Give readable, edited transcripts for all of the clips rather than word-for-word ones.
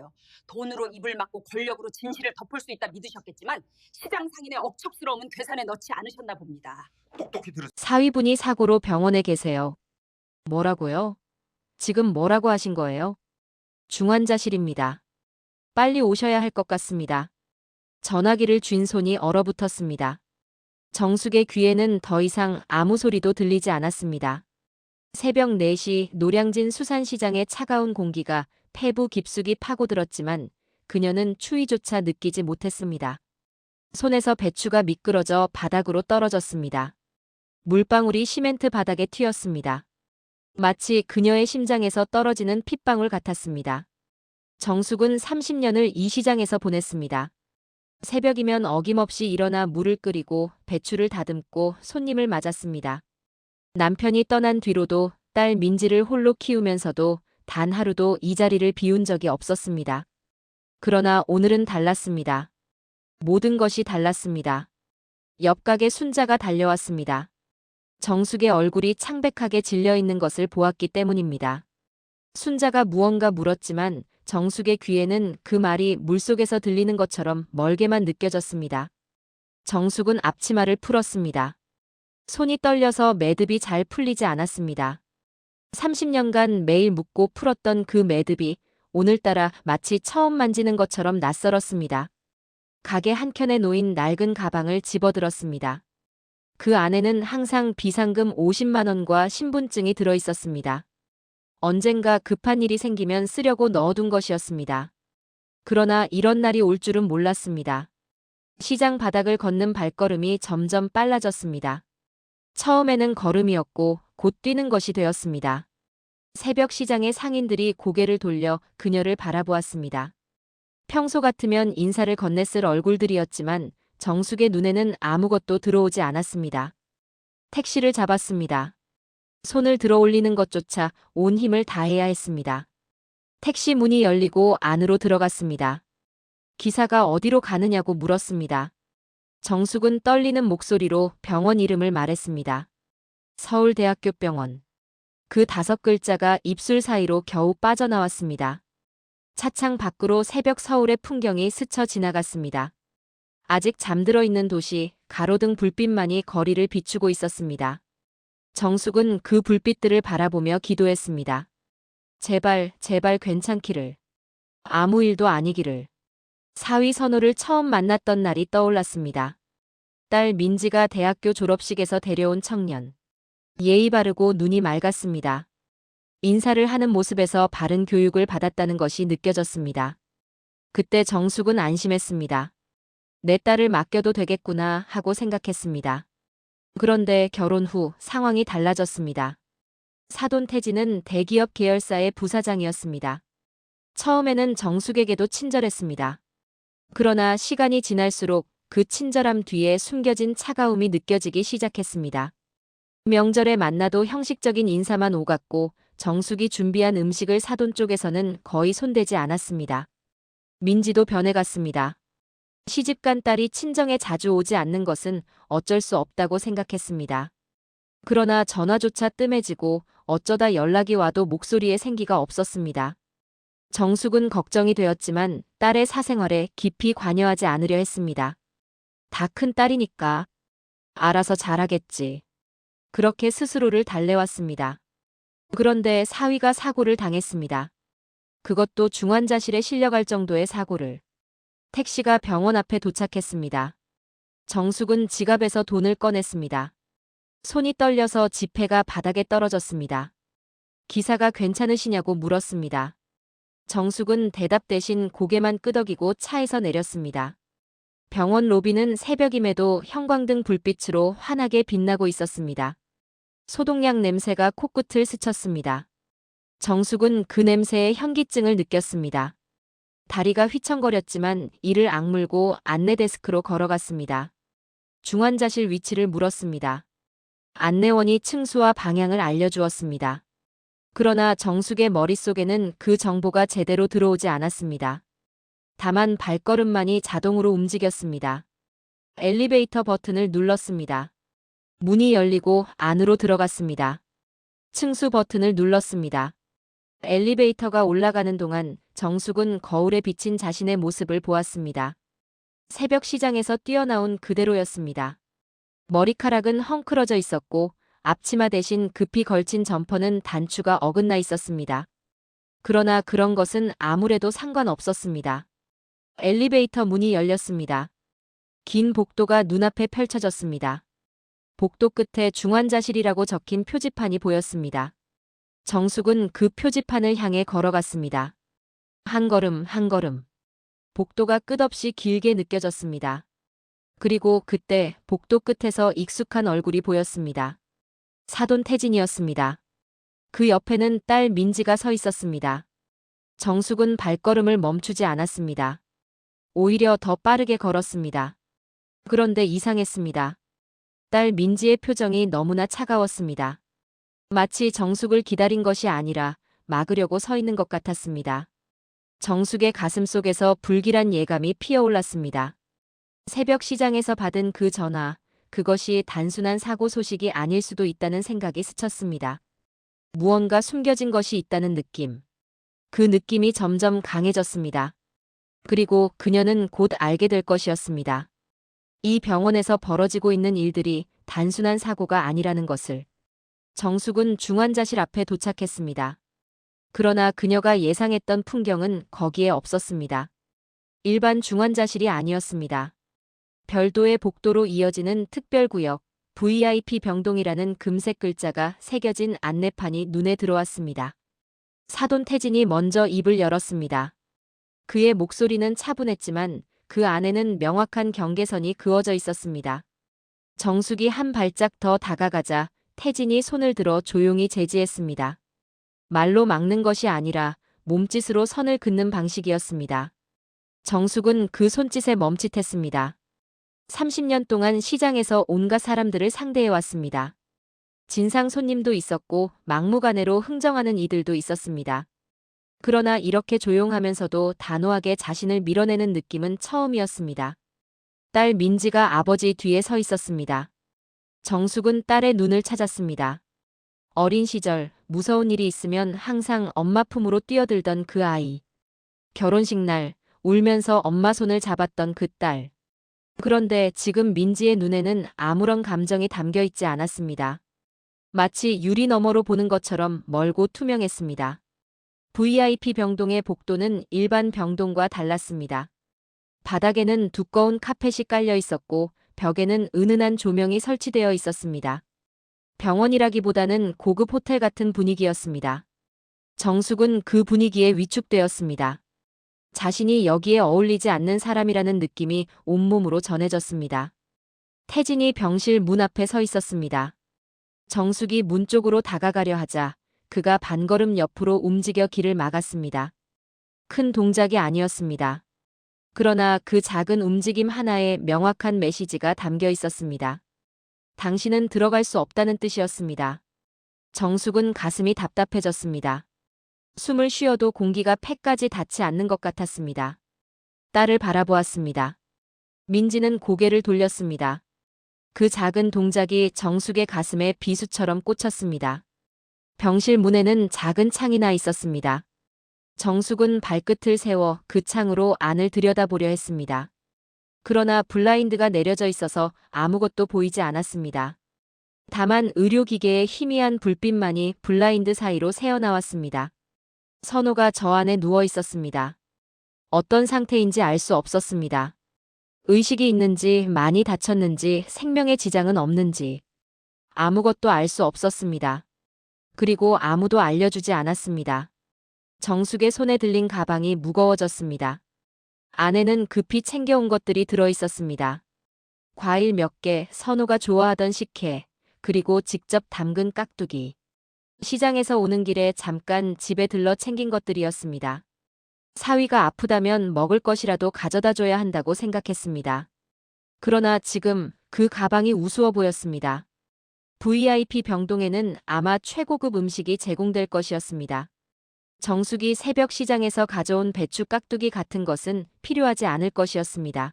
있었으니까요. 돈으로 입을 막고 권력으로 진실을 덮을 수 있다 믿으셨겠지만 시장 상인의 억척스러움은 계산에 넣지 않으셨나 봅니다. 똑똑히 들으세요. 사위분이 사고로 병원에 계세요. 뭐라고요? 지금 뭐라고 하신 거예요? 중환자실입니다. 빨리 오셔야 할 것 같습니다. 전화기를 쥔 손이 얼어붙었습니다. 정숙의 귀에는 더 이상 아무 소리도 들리지 않았습니다. 새벽 4시 노량진 수산시장의 차가운 공기가 폐부 깊숙이 파고들었지만 그녀는 추위조차 느끼지 못했습니다. 손에서 배추가 미끄러져 바닥으로 떨어졌습니다. 물방울이 시멘트 바닥에 튀었습니다. 마치 그녀의 심장에서 떨어지는 핏방울 같았습니다. 정숙은 30년을 이 시장에서 보냈습니다. 새벽이면 어김없이 일어나 물을 끓이고 배추를 다듬고 손님을 맞았습니다. 남편이 떠난 뒤로도 딸 민지를 홀로 키우면서도 단 하루도 이 자리를 비운 적이 없었습니다. 그러나 오늘은 달랐습니다. 모든 것이 달랐습니다. 옆 가게 순자가 달려왔습니다. 정숙의 얼굴이 창백하게 질려 있는 것을 보았기 때문입니다. 순자가 무언가 물었지만 정숙의 귀에는 그 말이 물속에서 들리는 것처럼 멀게만 느껴졌습니다. 정숙은 앞치마를 풀었습니다. 손이 떨려서 매듭이 잘 풀리지 않았습니다. 30년간 매일 묶고 풀었던 그 매듭이 오늘따라 마치 처음 만지는 것처럼 낯설었습니다. 가게 한켠에 놓인 낡은 가방을 집어들었습니다. 그 안에는 항상 비상금 50만 원과 신분증이 들어 있었습니다. 언젠가 급한 일이 생기면 쓰려고 넣어둔 것이었습니다. 그러나 이런 날이 올 줄은 몰랐습니다. 시장 바닥을 걷는 발걸음이 점점 빨라졌습니다. 처음에는 걸음이었고 곧 뛰는 것이 되었습니다. 새벽 시장의 상인들이 고개를 돌려 그녀를 바라보았습니다. 평소 같으면 인사를 건넸을 얼굴들이었지만 정숙의 눈에는 아무것도 들어오지 않았습니다. 택시를 잡았습니다. 손을 들어 올리는 것조차 온 힘을 다해야 했습니다. 택시 문이 열리고 안으로 들어갔습니다. 기사가 어디로 가느냐고 물었습니다. 정숙은 떨리는 목소리로 병원 이름을 말했습니다. 서울대학교 병원. 그 5글자가 입술 사이로 겨우 빠져나왔습니다. 차창 밖으로 새벽 서울의 풍경이 스쳐 지나갔습니다. 아직 잠들어 있는 도시, 가로등 불빛만이 거리를 비추고 있었습니다. 정숙은 그 불빛들을 바라보며 기도했습니다. 제발, 제발 괜찮기를. 아무 일도 아니기를. 사위 선호를 처음 만났던 날이 떠올랐습니다. 딸 민지가 대학교 졸업식에서 데려온 청년. 예의 바르고 눈이 맑았습니다. 인사를 하는 모습에서 바른 교육을 받았다는 것이 느껴졌습니다. 그때 정숙은 안심했습니다. 내 딸을 맡겨도 되겠구나 하고 생각했습니다. 그런데 결혼 후 상황이 달라졌습니다. 사돈 태진은 대기업 계열사의 부사장이었습니다. 처음에는 정숙에게도 친절했습니다. 그러나 시간이 지날수록 그 친절함 뒤에 숨겨진 차가움이 느껴지기 시작했습니다. 명절에 만나도 형식적인 인사만 오갔고 정숙이 준비한 음식을 사돈 쪽에서는 거의 손대지 않았습니다. 민지도 변해갔습니다. 시집간 딸이 친정에 자주 오지 않는 것은 어쩔 수 없다고 생각했습니다. 그러나 전화조차 뜸해지고 어쩌다 연락이 와도 목소리에 생기가 없었습니다. 정숙은 걱정이 되었지만 딸의 사생활에 깊이 관여하지 않으려 했습니다. 다 큰 딸이니까 알아서 잘하겠지. 그렇게 스스로를 달래왔습니다. 그런데 사위가 사고를 당했습니다. 그것도 중환자실에 실려갈 정도의 사고를. 택시가 병원 앞에 도착했습니다. 정숙은 지갑에서 돈을 꺼냈습니다. 손이 떨려서 지폐가 바닥에 떨어졌습니다. 기사가 괜찮으시냐고 물었습니다. 정숙은 대답 대신 고개만 끄덕이고 차에서 내렸습니다. 병원 로비는 새벽임에도 형광등 불빛으로 환하게 빛나고 있었습니다. 소독약 냄새가 코끝을 스쳤습니다. 정숙은 그 냄새에 현기증을 느꼈습니다. 다리가 휘청거렸지만 이를 악물고 안내 데스크로 걸어갔습니다. 중환자실 위치를 물었습니다. 안내원이 층수와 방향을 알려주었습니다. 그러나 정숙의 머릿속에는 그 정보가 제대로 들어오지 않았습니다. 다만 발걸음만이 자동으로 움직였습니다. 엘리베이터 버튼을 눌렀습니다. 문이 열리고 안으로 들어갔습니다. 층수 버튼을 눌렀습니다. 엘리베이터가 올라가는 동안 정숙은 거울에 비친 자신의 모습을 보았습니다. 새벽 시장에서 뛰어나온 그대로였습니다. 머리카락은 헝클어져 있었고 앞치마 대신 급히 걸친 점퍼는 단추가 어긋나 있었습니다. 그러나 그런 것은 아무래도 상관없었습니다. 엘리베이터 문이 열렸습니다. 긴 복도가 눈앞에 펼쳐졌습니다. 복도 끝에 중환자실이라고 적힌 표지판이 보였습니다. 정숙은 그 표지판을 향해 걸어갔습니다. 한 걸음 한 걸음. 복도가 끝없이 길게 느껴졌습니다. 그리고 그때 복도 끝에서 익숙한 얼굴이 보였습니다. 사돈 태진이었습니다. 그 옆에는 딸 민지가 서 있었습니다. 정숙은 발걸음을 멈추지 않았습니다. 오히려 더 빠르게 걸었습니다. 그런데 이상했습니다. 딸 민지의 표정이 너무나 차가웠습니다. 마치 정숙을 기다린 것이 아니라 막으려고 서 있는 것 같았습니다. 정숙의 가슴 속에서 불길한 예감이 피어올랐습니다. 새벽 시장에서 받은 그 전화, 그것이 단순한 사고 소식이 아닐 수도 있다는 생각이 스쳤습니다. 무언가 숨겨진 것이 있다는 느낌. 그 느낌이 점점 강해졌습니다. 그리고 그녀는 곧 알게 될 것이었습니다. 이 병원에서 벌어지고 있는 일들이 단순한 사고가 아니라는 것을. 정숙은 중환자실 앞에 도착했습니다. 그러나 그녀가 예상했던 풍경은 거기에 없었습니다. 일반 중환자실이 아니었습니다. 별도의 복도로 이어지는 특별구역, VIP 병동이라는 금색 글자가 새겨진 안내판이 눈에 들어왔습니다. 사돈 태진이 먼저 입을 열었습니다. 그의 목소리는 차분했지만 그 안에는 명확한 경계선이 그어져 있었습니다. 정숙이 한 발짝 더 다가가자 태진이 손을 들어 조용히 제지했습니다. 말로 막는 것이 아니라 몸짓으로 선을 긋는 방식이었습니다. 정숙은 그 손짓에 멈칫했습니다. 30년 동안 시장에서 온갖 사람들을 상대해왔습니다. 진상 손님도 있었고 막무가내로 흥정하는 이들도 있었습니다. 그러나 이렇게 조용하면서도 단호하게 자신을 밀어내는 느낌은 처음이었습니다. 딸 민지가 아버지 뒤에 서 있었습니다. 정숙은 딸의 눈을 찾았습니다. 어린 시절 무서운 일이 있으면 항상 엄마 품으로 뛰어들던 그 아이. 결혼식 날 울면서 엄마 손을 잡았던 그 딸. 그런데 지금 민지의 눈에는 아무런 감정이 담겨 있지 않았습니다. 마치 유리 너머로 보는 것처럼 멀고 투명했습니다. VIP 병동의 복도는 일반 병동과 달랐습니다. 바닥에는 두꺼운 카펫이 깔려 있었고 벽에는 은은한 조명이 설치되어 있었습니다. 병원이라기보다는 고급 호텔 같은 분위기였습니다. 정숙은 그 분위기에 위축되었습니다. 자신이 여기에 어울리지 않는 사람이라는 느낌이 온몸으로 전해졌습니다. 태진이 병실 문 앞에 서 있었습니다. 정숙이 문 쪽으로 다가가려 하자 그가 반걸음 옆으로 움직여 길을 막았습니다. 큰 동작이 아니었습니다. 그러나 그 작은 움직임 하나에 명확한 메시지가 담겨 있었습니다. 당신은 들어갈 수 없다는 뜻이었습니다. 정숙은 가슴이 답답해졌습니다. 숨을 쉬어도 공기가 폐까지 닿지 않는 것 같았습니다. 딸을 바라보았습니다. 민지는 고개를 돌렸습니다. 그 작은 동작이 정숙의 가슴에 비수처럼 꽂혔습니다. 병실 문에는 작은 창이 나 있었습니다. 정숙은 발끝을 세워 그 창으로 안을 들여다보려 했습니다. 그러나 블라인드가 내려져 있어서 아무것도 보이지 않았습니다. 다만 의료기계의 희미한 불빛만이 블라인드 사이로 새어나왔습니다. 선호가 저 안에 누워 있었습니다. 어떤 상태인지 알 수 없었습니다. 의식이 있는지 많이 다쳤는지 생명에 지장은 없는지 아무것도 알 수 없었습니다. 그리고 아무도 알려주지 않았습니다. 정숙의 손에 들린 가방이 무거워졌습니다. 안에는 급히 챙겨온 것들이 들어있었습니다. 과일 몇 개, 선호가 좋아하던 식혜, 그리고 직접 담근 깍두기. 시장에서 오는 길에 잠깐 집에 들러 챙긴 것들이었습니다. 사위가 아프다면 먹을 것이라도 가져다 줘야 한다고 생각했습니다. 그러나 지금 그 가방이 우스워 보였습니다. VIP 병동에는 아마 최고급 음식이 제공될 것이었습니다. 정숙이 새벽 시장에서 가져온 배추 깍두기 같은 것은 필요하지 않을 것이었습니다.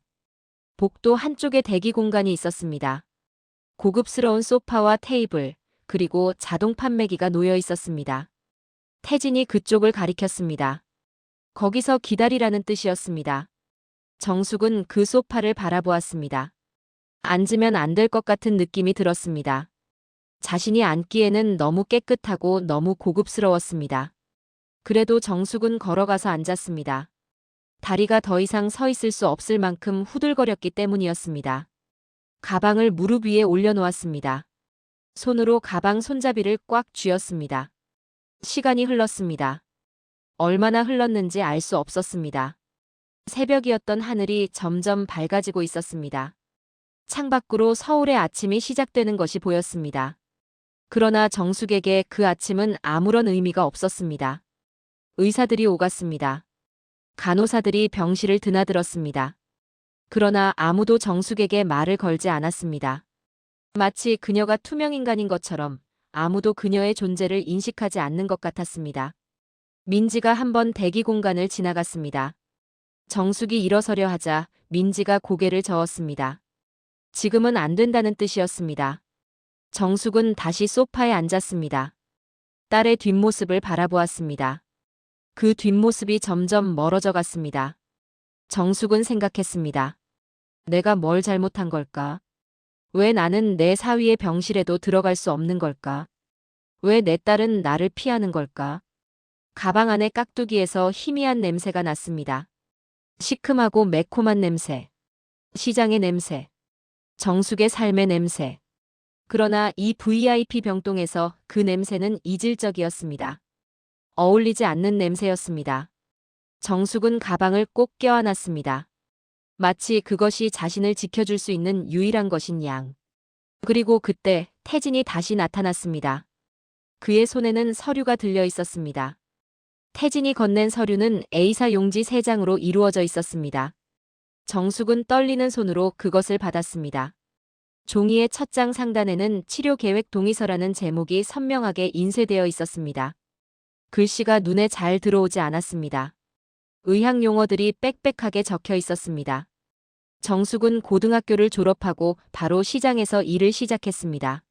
복도 한쪽에 대기 공간이 있었습니다. 고급스러운 소파와 테이블, 그리고 자동 판매기가 놓여 있었습니다. 태진이 그쪽을 가리켰습니다. 거기서 기다리라는 뜻이었습니다. 정숙은 그 소파를 바라보았습니다. 앉으면 안 될 것 같은 느낌이 들었습니다. 자신이 앉기에는 너무 깨끗하고 너무 고급스러웠습니다. 그래도 정숙은 걸어가서 앉았습니다. 다리가 더 이상 서 있을 수 없을 만큼 후들거렸기 때문이었습니다. 가방을 무릎 위에 올려놓았습니다. 손으로 가방 손잡이를 꽉 쥐었습니다. 시간이 흘렀습니다. 얼마나 흘렀는지 알 수 없었습니다. 새벽이었던 하늘이 점점 밝아지고 있었습니다. 창밖으로 서울의 아침이 시작되는 것이 보였습니다. 그러나 정숙에게 그 아침은 아무런 의미가 없었습니다. 의사들이 오갔습니다. 간호사들이 병실을 드나들었습니다. 그러나 아무도 정숙에게 말을 걸지 않았습니다. 마치 그녀가 투명인간인 것처럼 아무도 그녀의 존재를 인식하지 않는 것 같았습니다. 민지가 한번 대기 공간을 지나갔습니다. 정숙이 일어서려 하자 민지가 고개를 저었습니다. 지금은 안 된다는 뜻이었습니다. 정숙은 다시 소파에 앉았습니다. 딸의 뒷모습을 바라보았습니다. 그 뒷모습이 점점 멀어져 갔습니다. 정숙은 생각했습니다. 내가 뭘 잘못한 걸까? 왜 나는 내 사위의 병실에도 들어갈 수 없는 걸까? 왜 내 딸은 나를 피하는 걸까? 가방 안의 깍두기에서 희미한 냄새가 났습니다. 시큼하고 매콤한 냄새. 시장의 냄새. 정숙의 삶의 냄새. 그러나 이 VIP 병동에서 그 냄새는 이질적이었습니다. 어울리지 않는 냄새였습니다. 정숙은 가방을 꼭 껴안았습니다. 마치 그것이 자신을 지켜줄 수 있는 유일한 것인 양. 그리고 그때 태진이 다시 나타났습니다. 그의 손에는 서류가 들려 있었습니다. 태진이 건넨 서류는 A사 용지 3장으로 이루어져 있었습니다. 정숙은 떨리는 손으로 그것을 받았습니다. 종이의 첫 장 상단에는 치료계획 동의서라는 제목이 선명하게 인쇄되어 있었습니다. 글씨가 눈에 잘 들어오지 않았습니다. 의학 용어들이 빽빽하게 적혀 있었습니다. 정숙은 고등학교를 졸업하고 바로 시장에서 일을 시작했습니다.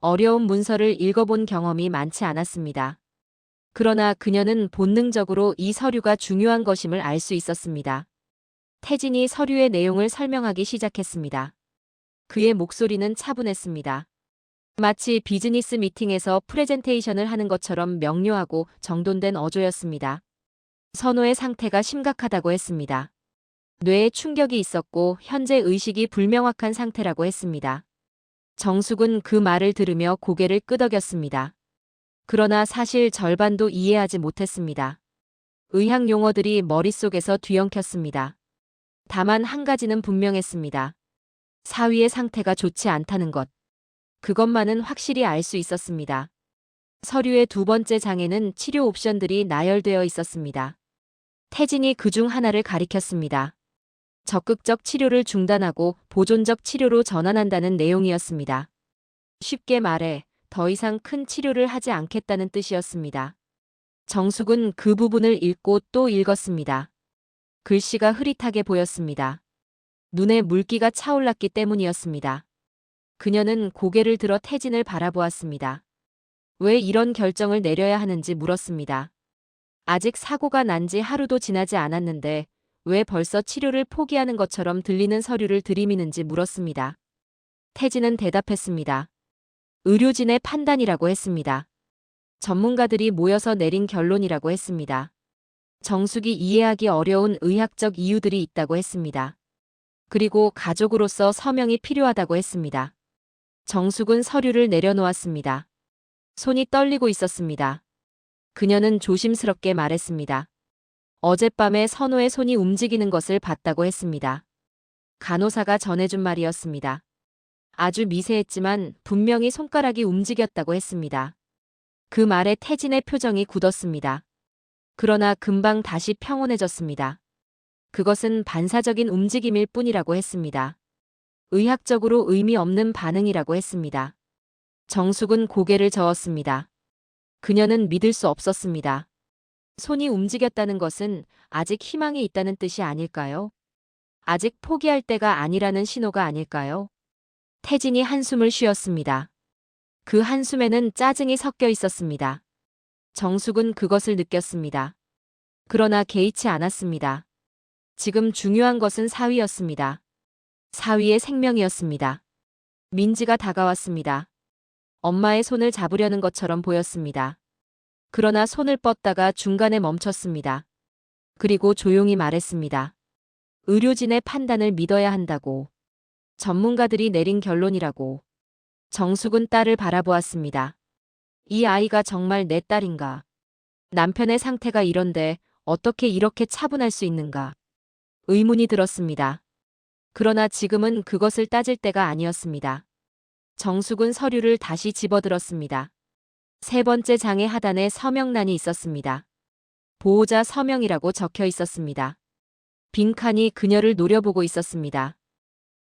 어려운 문서를 읽어본 경험이 많지 않았습니다. 그러나 그녀는 본능적으로 이 서류가 중요한 것임을 알 수 있었습니다. 태진이 서류의 내용을 설명하기 시작했습니다. 그의 목소리는 차분했습니다. 마치 비즈니스 미팅에서 프레젠테이션을 하는 것처럼 명료하고 정돈된 어조였습니다. 선호의 상태가 심각하다고 했습니다. 뇌에 충격이 있었고 현재 의식이 불명확한 상태라고 했습니다. 정숙은 그 말을 들으며 고개를 끄덕였습니다. 그러나 사실 절반도 이해하지 못했습니다. 의학 용어들이 머릿속에서 뒤엉켰습니다. 다만 한 가지는 분명했습니다. 사위의 상태가 좋지 않다는 것. 그것만은 확실히 알 수 있었습니다. 서류의 2번째 장에는 치료 옵션들이 나열되어 있었습니다. 태진이 그중 하나를 가리켰습니다. 적극적 치료를 중단하고 보존적 치료로 전환한다는 내용이었습니다. 쉽게 말해 더 이상 큰 치료를 하지 않겠다는 뜻이었습니다. 정숙은 그 부분을 읽고 또 읽었습니다. 글씨가 흐릿하게 보였습니다. 눈에 물기가 차올랐기 때문이었습니다. 그녀는 고개를 들어 태진을 바라보았습니다. 왜 이런 결정을 내려야 하는지 물었습니다. 아직 사고가 난 지 하루도 지나지 않았는데 왜 벌써 치료를 포기하는 것처럼 들리는 서류를 들이미는지 물었습니다. 태진은 대답했습니다. 의료진의 판단이라고 했습니다. 전문가들이 모여서 내린 결론이라고 했습니다. 정숙이 이해하기 어려운 의학적 이유들이 있다고 했습니다. 그리고 가족으로서 서명이 필요하다고 했습니다. 정숙은 서류를 내려놓았습니다. 손이 떨리고 있었습니다. 그녀는 조심스럽게 말했습니다. 어젯밤에 선호의 손이 움직이는 것을 봤다고 했습니다. 간호사가 전해준 말이었습니다. 아주 미세했지만 분명히 손가락이 움직였다고 했습니다. 그 말에 태진의 표정이 굳었습니다. 그러나 금방 다시 평온해졌습니다. 그것은 반사적인 움직임일 뿐이라고 했습니다. 의학적으로 의미 없는 반응이라고 했습니다. 정숙은 고개를 저었습니다. 그녀는 믿을 수 없었습니다. 손이 움직였다는 것은 아직 희망이 있다는 뜻이 아닐까요? 아직 포기할 때가 아니라는 신호가 아닐까요? 태진이 한숨을 쉬었습니다. 그 한숨에는 짜증이 섞여 있었습니다. 정숙은 그것을 느꼈습니다. 그러나 개의치 않았습니다. 지금 중요한 것은 사위였습니다. 사위의 생명이었습니다. 민지가 다가왔습니다. 엄마의 손을 잡으려는 것처럼 보였습니다. 그러나 손을 뻗다가 중간에 멈췄습니다. 그리고 조용히 말했습니다. 의료진의 판단을 믿어야 한다고. 전문가들이 내린 결론이라고. 정숙은 딸을 바라보았습니다. 이 아이가 정말 내 딸인가? 남편의 상태가 이런데 어떻게 이렇게 차분할 수 있는가? 의문이 들었습니다. 그러나 지금은 그것을 따질 때가 아니었습니다. 정숙은 서류를 다시 집어들었습니다. 세 번째 장의 하단에 서명란이 있었습니다. 보호자 서명이라고 적혀 있었습니다. 빈칸이 그녀를 노려보고 있었습니다.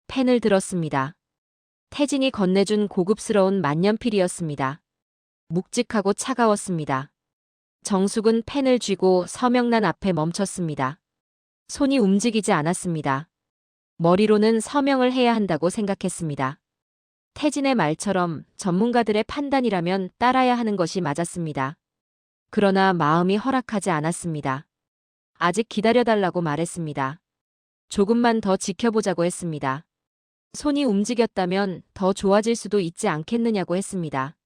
펜을 들었습니다. 태진이 건네준 고급스러운 만년필이었습니다. 묵직하고 차가웠습니다. 정숙은 펜을 쥐고 서명란 앞에 멈췄습니다. 손이 움직이지 않았습니다. 머리로는 서명을 해야 한다고 생각했습니다. 태진의 말처럼 전문가들의 판단이라면 따라야 하는 것이 맞았습니다. 그러나 마음이 허락하지 않았습니다. 아직 기다려달라고 말했습니다. 조금만 더 지켜보자고 했습니다. 손이 움직였다면 더 좋아질 수도 있지 않겠느냐고 했습니다.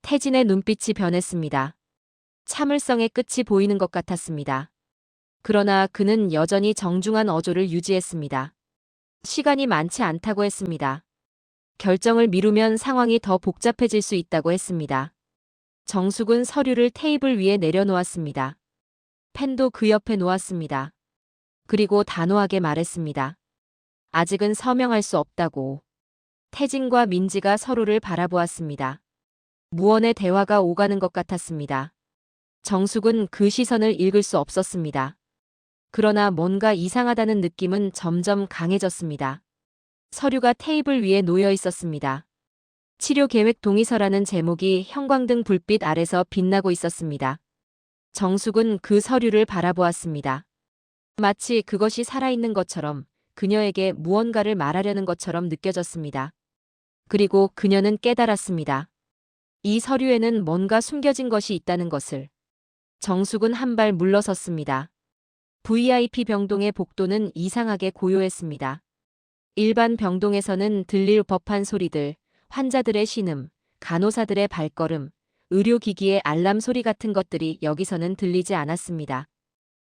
태진의 눈빛이 변했습니다. 참을성의 끝이 보이는 것 같았습니다. 그러나 그는 여전히 정중한 어조를 유지했습니다. 시간이 많지 않다고 했습니다. 결정을 미루면 상황이 더 복잡해질 수 있다고 했습니다. 정숙은 서류를 테이블 위에 내려놓았습니다. 펜도 그 옆에 놓았습니다. 그리고 단호하게 말했습니다. 아직은 서명할 수 없다고. 태진과 민지가 서로를 바라보았습니다. 무언의 대화가 오가는 것 같았습니다. 정숙은 그 시선을 읽을 수 없었습니다. 그러나 뭔가 이상하다는 느낌은 점점 강해졌습니다. 서류가 테이블 위에 놓여 있었습니다. 치료계획 동의서라는 제목이 형광등 불빛 아래서 빛나고 있었습니다. 정숙은 그 서류를 바라보았습니다. 마치 그것이 살아있는 것처럼 그녀에게 무언가를 말하려는 것처럼 느껴졌습니다. 그리고 그녀는 깨달았습니다. 이 서류에는 뭔가 숨겨진 것이 있다는 것을. 정숙은 한 발 물러섰습니다. VIP 병동의 복도는 이상하게 고요했습니다. 일반 병동에서는 들릴 법한 소리들, 환자들의 신음, 간호사들의 발걸음, 의료기기의 알람 소리 같은 것들이 여기서는 들리지 않았습니다.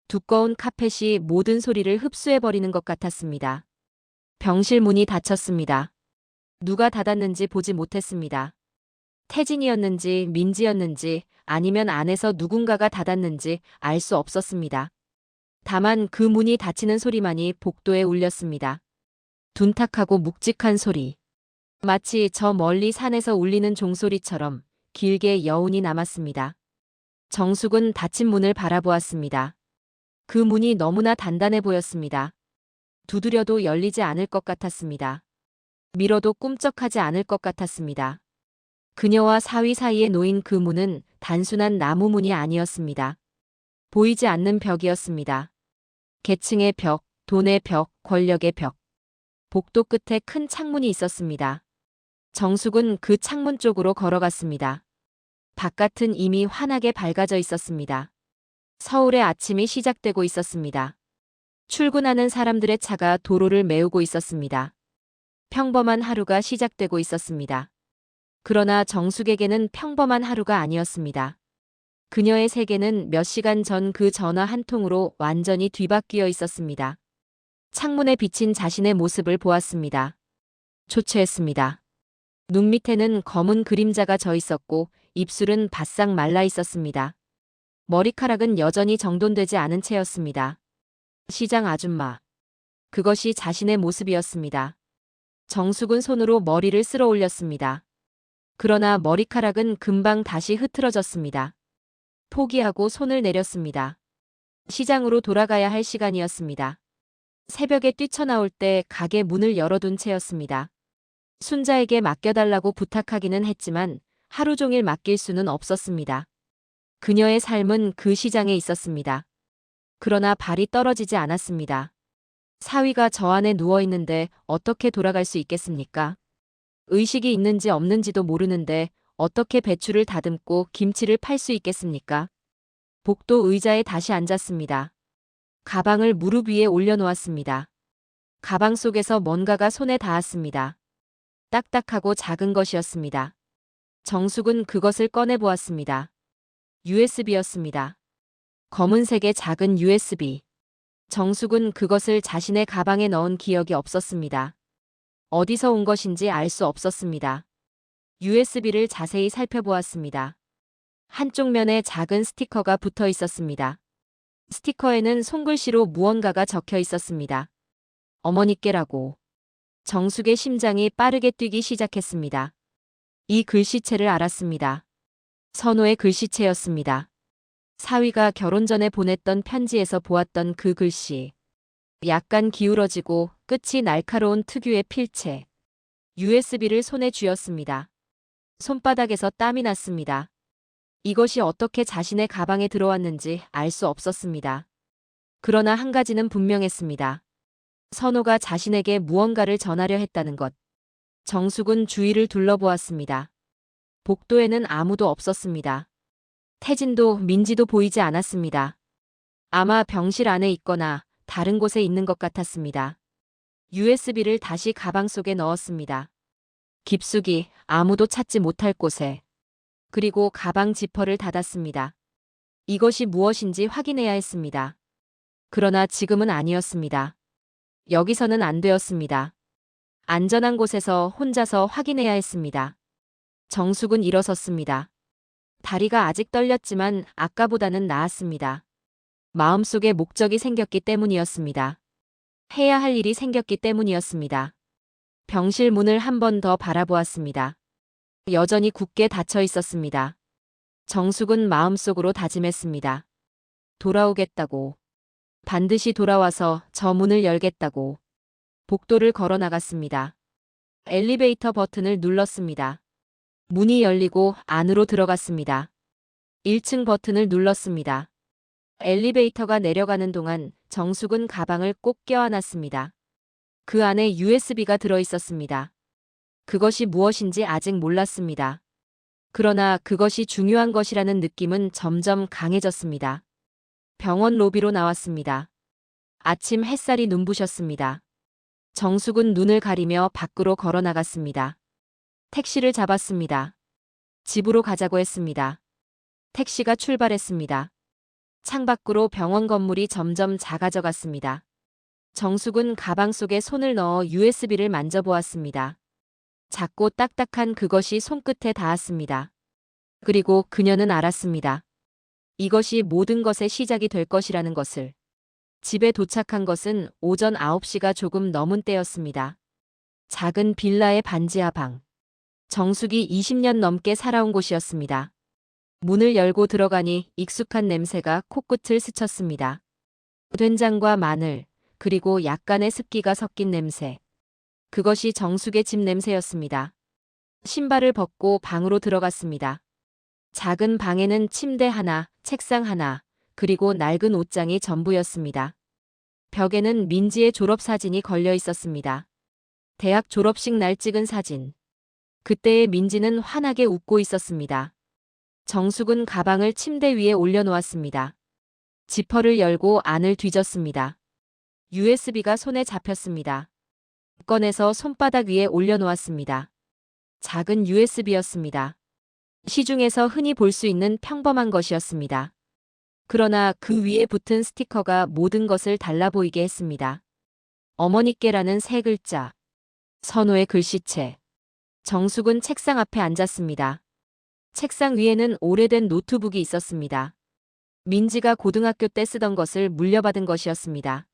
두꺼운 카펫이 모든 소리를 흡수해버리는 것 같았습니다. 병실 문이 닫혔습니다. 누가 닫았는지 보지 못했습니다. 태진이었는지 민지였는지 아니면 안에서 누군가가 닫았는지 알 수 없었습니다. 다만 그 문이 닫히는 소리만이 복도에 울렸습니다. 둔탁하고 묵직한 소리. 마치 저 멀리 산에서 울리는 종소리처럼 길게 여운이 남았습니다. 정숙은 닫힌 문을 바라보았습니다. 그 문이 너무나 단단해 보였습니다. 두드려도 열리지 않을 것 같았습니다. 밀어도 꿈쩍하지 않을 것 같았습니다. 그녀와 사위 사이에 놓인 그 문은 단순한 나무 문이 아니었습니다. 보이지 않는 벽이었습니다. 계층의 벽, 돈의 벽, 권력의 벽. 복도 끝에 큰 창문이 있었습니다. 정숙은 그 창문 쪽으로 걸어갔습니다. 바깥은 이미 환하게 밝아져 있었습니다. 서울의 아침이 시작되고 있었습니다. 출근하는 사람들의 차가 도로를 메우고 있었습니다. 평범한 하루가 시작되고 있었습니다. 그러나 정숙에게는 평범한 하루가 아니었습니다. 그녀의 세계는 몇 시간 전 그 전화 한 통으로 완전히 뒤바뀌어 있었습니다. 창문에 비친 자신의 모습을 보았습니다. 초췌했습니다. 눈 밑에는 검은 그림자가 져 있었고 입술은 바싹 말라 있었습니다. 머리카락은 여전히 정돈되지 않은 채였습니다. 시장 아줌마. 그것이 자신의 모습이었습니다. 정숙은 손으로 머리를 쓸어 올렸습니다. 그러나 머리카락은 금방 다시 흐트러졌습니다. 포기하고 손을 내렸습니다. 시장으로 돌아가야 할 시간이었습니다. 새벽에 뛰쳐나올 때 가게 문을 열어둔 채였습니다. 순자에게 맡겨달라고 부탁하기는 했지만 하루 종일 맡길 수는 없었습니다. 그녀의 삶은 그 시장에 있었습니다. 그러나 발이 떨어지지 않았습니다. 사위가 저 안에 누워있는데 어떻게 돌아갈 수 있겠습니까? 의식이 있는지 없는지도 모르는데 어떻게 배추를 다듬고 김치를 팔 수 있겠습니까? 복도 의자에 다시 앉았습니다. 가방을 무릎 위에 올려놓았습니다. 가방 속에서 뭔가가 손에 닿았습니다. 딱딱하고 작은 것이었습니다. 정숙은 그것을 꺼내보았습니다. USB였습니다. 검은색의 작은 USB. 정숙은 그것을 자신의 가방에 넣은 기억이 없었습니다. 어디서 온 것인지 알 수 없었습니다. USB를 자세히 살펴보았습니다. 한쪽 면에 작은 스티커가 붙어 있었습니다. 스티커에는 손글씨로 무언가가 적혀 있었습니다. 어머니께라고. 정숙의 심장이 빠르게 뛰기 시작했습니다. 이 글씨체를 알았습니다. 선호의 글씨체였습니다. 사위가 결혼 전에 보냈던 편지에서 보았던 그 글씨. 약간 기울어지고 끝이 날카로운 특유의 필체. USB를 손에 쥐었습니다. 손바닥에서 땀이 났습니다. 이것이 어떻게 자신의 가방에 들어왔는지 알 수 없었습니다. 그러나 한 가지는 분명했습니다. 선호가 자신에게 무언가를 전하려 했다는 것. 정숙은 주위를 둘러보았습니다. 복도에는 아무도 없었습니다. 태진도 민지도 보이지 않았습니다. 아마 병실 안에 있거나 다른 곳에 있는 것 같았습니다. USB를 다시 가방 속에 넣었습니다. 깊숙이 아무도 찾지 못할 곳에. 그리고 가방 지퍼를 닫았습니다. 이것이 무엇인지 확인해야 했습니다. 그러나 지금은 아니었습니다. 여기서는 안 되었습니다. 안전한 곳에서 혼자서 확인해야 했습니다. 정숙은 일어섰습니다. 다리가 아직 떨렸지만 아까보다는 나았습니다. 마음속에 목적이 생겼기 때문이었습니다. 해야 할 일이 생겼기 때문이었습니다. 병실 문을 한 번 더 바라보았습니다. 여전히 굳게 닫혀 있었습니다. 정숙은 마음속으로 다짐했습니다. 돌아오겠다고. 반드시 돌아와서 저 문을 열겠다고. 복도를 걸어 나갔습니다. 엘리베이터 버튼을 눌렀습니다. 문이 열리고 안으로 들어갔습니다. 1층 버튼을 눌렀습니다. 엘리베이터가 내려가는 동안 정숙은 가방을 꼭 껴안았습니다. 그 안에 USB가 들어 있었습니다. 그것이 무엇인지 아직 몰랐습니다. 그러나 그것이 중요한 것이라는 느낌은 점점 강해졌습니다. 병원 로비로 나왔습니다. 아침 햇살이 눈부셨습니다. 정숙은 눈을 가리며 밖으로 걸어 나갔습니다. 택시를 잡았습니다. 집으로 가자고 했습니다. 택시가 출발했습니다. 창밖으로 병원 건물이 점점 작아져 갔습니다. 정숙은 가방 속에 손을 넣어 USB를 만져보았습니다. 작고 딱딱한 그것이 손끝에 닿았습니다. 그리고 그녀는 알았습니다. 이것이 모든 것의 시작이 될 것이라는 것을. 집에 도착한 것은 오전 9시가 조금 넘은 때였습니다. 작은 빌라의 반지하 방. 정숙이 20년 넘게 살아온 곳이었습니다. 문을 열고 들어가니 익숙한 냄새가 코끝을 스쳤습니다. 된장과 마늘, 그리고 약간의 습기가 섞인 냄새. 그것이 정숙의 집 냄새였습니다. 신발을 벗고 방으로 들어갔습니다. 작은 방에는 침대 하나, 책상 하나, 그리고 낡은 옷장이 전부였습니다. 벽에는 민지의 졸업사진이 걸려 있었습니다. 대학 졸업식 날 찍은 사진. 그때의 민지는 환하게 웃고 있었습니다. 정숙은 가방을 침대 위에 올려놓았습니다. 지퍼를 열고 안을 뒤졌습니다. USB가 손에 잡혔습니다. 꺼내서 손바닥 위에 올려놓았습니다. 작은 USB였습니다. 시중에서 흔히 볼 수 있는 평범한 것이었습니다. 그러나 그 위에 붙은 스티커가 모든 것을 달라 보이게 했습니다. 어머니께라는 세 글자. 선호의 글씨체. 정숙은 책상 앞에 앉았습니다. 책상 위에는 오래된 노트북이 있었습니다. 민지가 고등학교 때 쓰던 것을 물려받은 것이었습니다.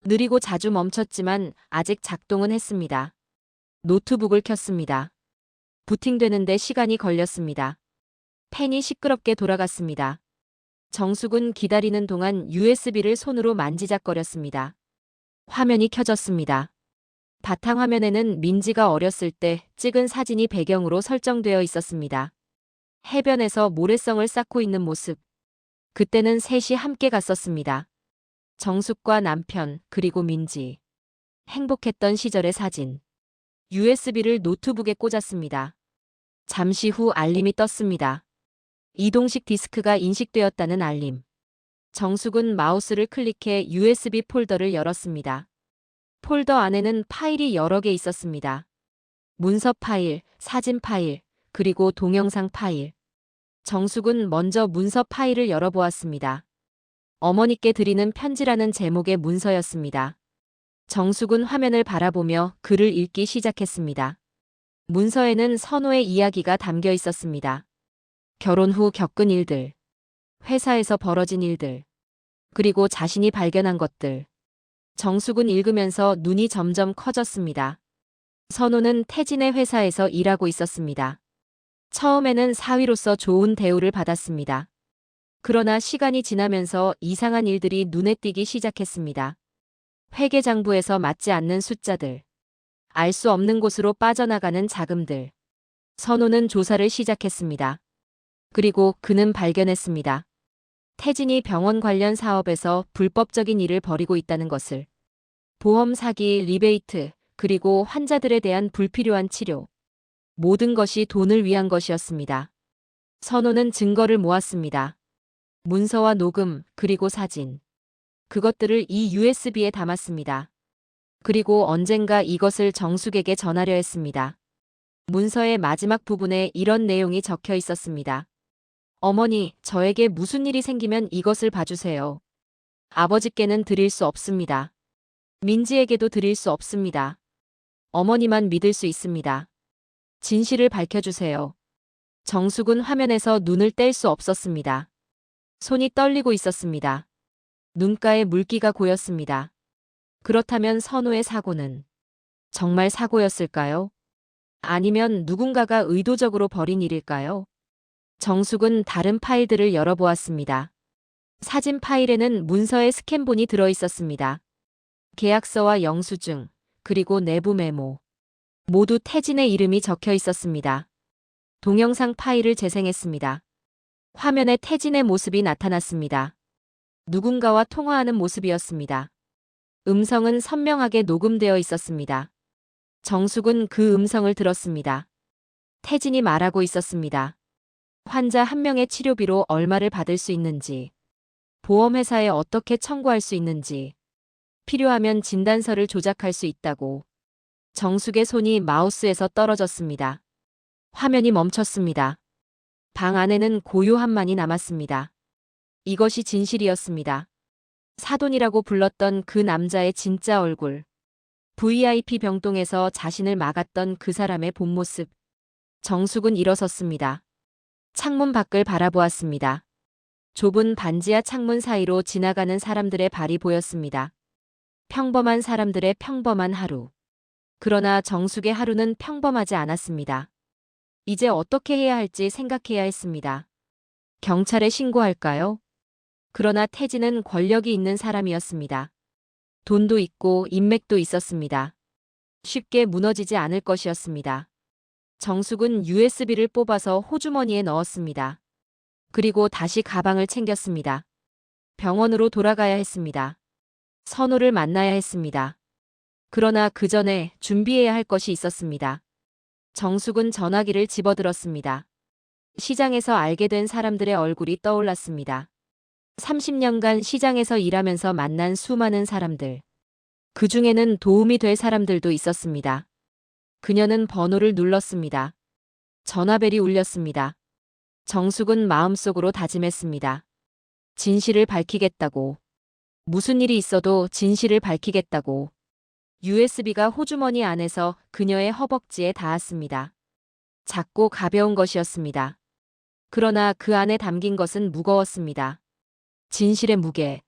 느리고 자주 멈췄지만 아직 작동은 했습니다. 노트북을 켰습니다. 부팅되는데 시간이 걸렸습니다. 펜이 시끄럽게 돌아갔습니다. 정숙은 기다리는 동안 USB를 손으로 만지작거렸습니다. 화면이 켜졌습니다. 바탕화면에는 민지가 어렸을 때 찍은 사진이 배경으로 설정되어 있었습니다. 해변에서 모래성을 쌓고 있는 모습. 그때는 셋이 함께 갔었습니다. 정숙과 남편, 그리고 민지. 행복했던 시절의 사진. USB를 노트북에 꽂았습니다. 잠시 후 알림이 떴습니다. 이동식 디스크가 인식되었다는 알림. 정숙은 마우스를 클릭해 USB 폴더를 열었습니다. 폴더 안에는 파일이 여러 개 있었습니다. 문서 파일, 사진 파일, 그리고 동영상 파일. 정숙은 먼저 문서 파일을 열어보았습니다. 어머니께 드리는 편지라는 제목의 문서였습니다. 정숙은 화면을 바라보며 글을 읽기 시작했습니다. 문서에는 선호의 이야기가 담겨 있었습니다. 결혼 후 겪은 일들, 회사에서 벌어진 일들, 그리고 자신이 발견한 것들. 정숙은 읽으면서 눈이 점점 커졌습니다. 선호는 태진의 회사에서 일하고 있었습니다. 처음에는 사위로서 좋은 대우를 받았습니다. 그러나 시간이 지나면서 이상한 일들이 눈에 띄기 시작했습니다. 회계장부에서 맞지 않는 숫자들, 알 수 없는 곳으로 빠져나가는 자금들. 선호는 조사를 시작했습니다. 그리고 그는 발견했습니다. 태진이 병원 관련 사업에서 불법적인 일을 벌이고 있다는 것을. 보험 사기, 리베이트, 그리고 환자들에 대한 불필요한 치료. 모든 것이 돈을 위한 것이었습니다. 선호는 증거를 모았습니다. 문서와 녹음, 그리고 사진. 그것들을 이 USB에 담았습니다. 그리고 언젠가 이것을 정숙에게 전하려 했습니다. 문서의 마지막 부분에 이런 내용이 적혀 있었습니다. 어머니, 저에게 무슨 일이 생기면 이것을 봐주세요. 아버지께는 드릴 수 없습니다. 민지에게도 드릴 수 없습니다. 어머니만 믿을 수 있습니다. 진실을 밝혀주세요. 정숙은 화면에서 눈을 뗄 수 없었습니다. 손이 떨리고 있었습니다. 눈가에 물기가 고였습니다. 그렇다면 선호의 사고는 정말 사고였을까요? 아니면 누군가가 의도적으로 벌인 일일까요? 정숙은 다른 파일들을 열어보았습니다. 사진 파일에는 문서의 스캔본이 들어 있었습니다. 계약서와 영수증, 그리고 내부 메모. 모두 태진의 이름이 적혀 있었습니다. 동영상 파일을 재생했습니다. 화면에 태진의 모습이 나타났습니다. 누군가와 통화하는 모습이었습니다. 음성은 선명하게 녹음되어 있었습니다. 정숙은 그 음성을 들었습니다. 태진이 말하고 있었습니다. 환자 한 명의 치료비로 얼마를 받을 수 있는지, 보험회사에 어떻게 청구할 수 있는지, 필요하면 진단서를 조작할 수 있다고. 정숙의 손이 마우스에서 떨어졌습니다. 화면이 멈췄습니다. 방 안에는 고요함만이 남았습니다. 이것이 진실이었습니다. 사돈이라고 불렀던 그 남자의 진짜 얼굴. VIP 병동에서 자신을 막았던 그 사람의 본 모습. 정숙은 일어섰습니다. 창문 밖을 바라보았습니다. 좁은 반지하 창문 사이로 지나가는 사람들의 발이 보였습니다. 평범한 사람들의 평범한 하루. 그러나 정숙의 하루는 평범하지 않았습니다. 이제 어떻게 해야 할지 생각해야 했습니다. 경찰에 신고할까요? 그러나 태진은 권력이 있는 사람이었습니다. 돈도 있고 인맥도 있었습니다. 쉽게 무너지지 않을 것이었습니다. 정숙은 USB를 뽑아서 호주머니에 넣었습니다. 그리고 다시 가방을 챙겼습니다. 병원으로 돌아가야 했습니다. 선호를 만나야 했습니다. 그러나 그 전에 준비해야 할 것이 있었습니다. 정숙은 전화기를 집어들었습니다. 시장에서 알게 된 사람들의 얼굴이 떠올랐습니다. 30년간 시장에서 일하면서 만난 수많은 사람들. 그 중에는 도움이 될 사람들도 있었습니다. 그녀는 번호를 눌렀습니다. 전화벨이 울렸습니다. 정숙은 마음속으로 다짐했습니다. 진실을 밝히겠다고. 무슨 일이 있어도 진실을 밝히겠다고. USB가 호주머니 안에서 그녀의 허벅지에 닿았습니다. 작고 가벼운 것이었습니다. 그러나 그 안에 담긴 것은 무거웠습니다. 진실의 무게.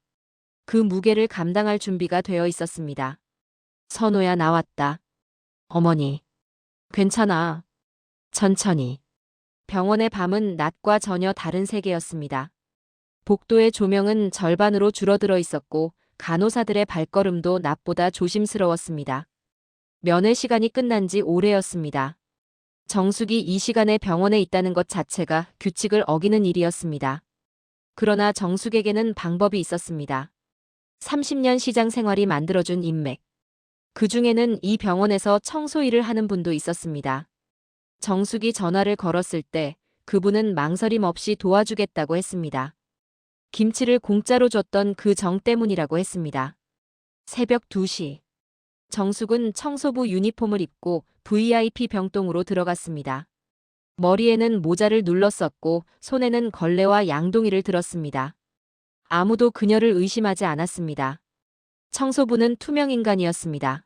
그 무게를 감당할 준비가 되어 있었습니다. 선호야, 나왔다. 어머니. 괜찮아. 천천히. 병원의 밤은 낮과 전혀 다른 세계였습니다. 복도의 조명은 절반으로 줄어들어 있었고 간호사들의 발걸음도 낮보다 조심스러웠습니다. 면회 시간이 끝난 지 오래였습니다. 정숙이 이 시간에 병원에 있다는 것 자체가 규칙을 어기는 일이었습니다. 그러나 정숙에게는 방법이 있었습니다. 30년 시장 생활이 만들어준 인맥. 그 중에는 이 병원에서 청소 일을 하는 분도 있었습니다. 정숙이 전화를 걸었을 때 그분은 망설임 없이 도와주겠다고 했습니다. 김치를 공짜로 줬던 그 정 때문이라고 했습니다. 새벽 2시. 정숙은 청소부 유니폼을 입고 VIP 병동으로 들어갔습니다. 머리에는 모자를 눌렀었고 손에는 걸레와 양동이를 들었습니다. 아무도 그녀를 의심하지 않았습니다. 청소부는 투명 인간이었습니다.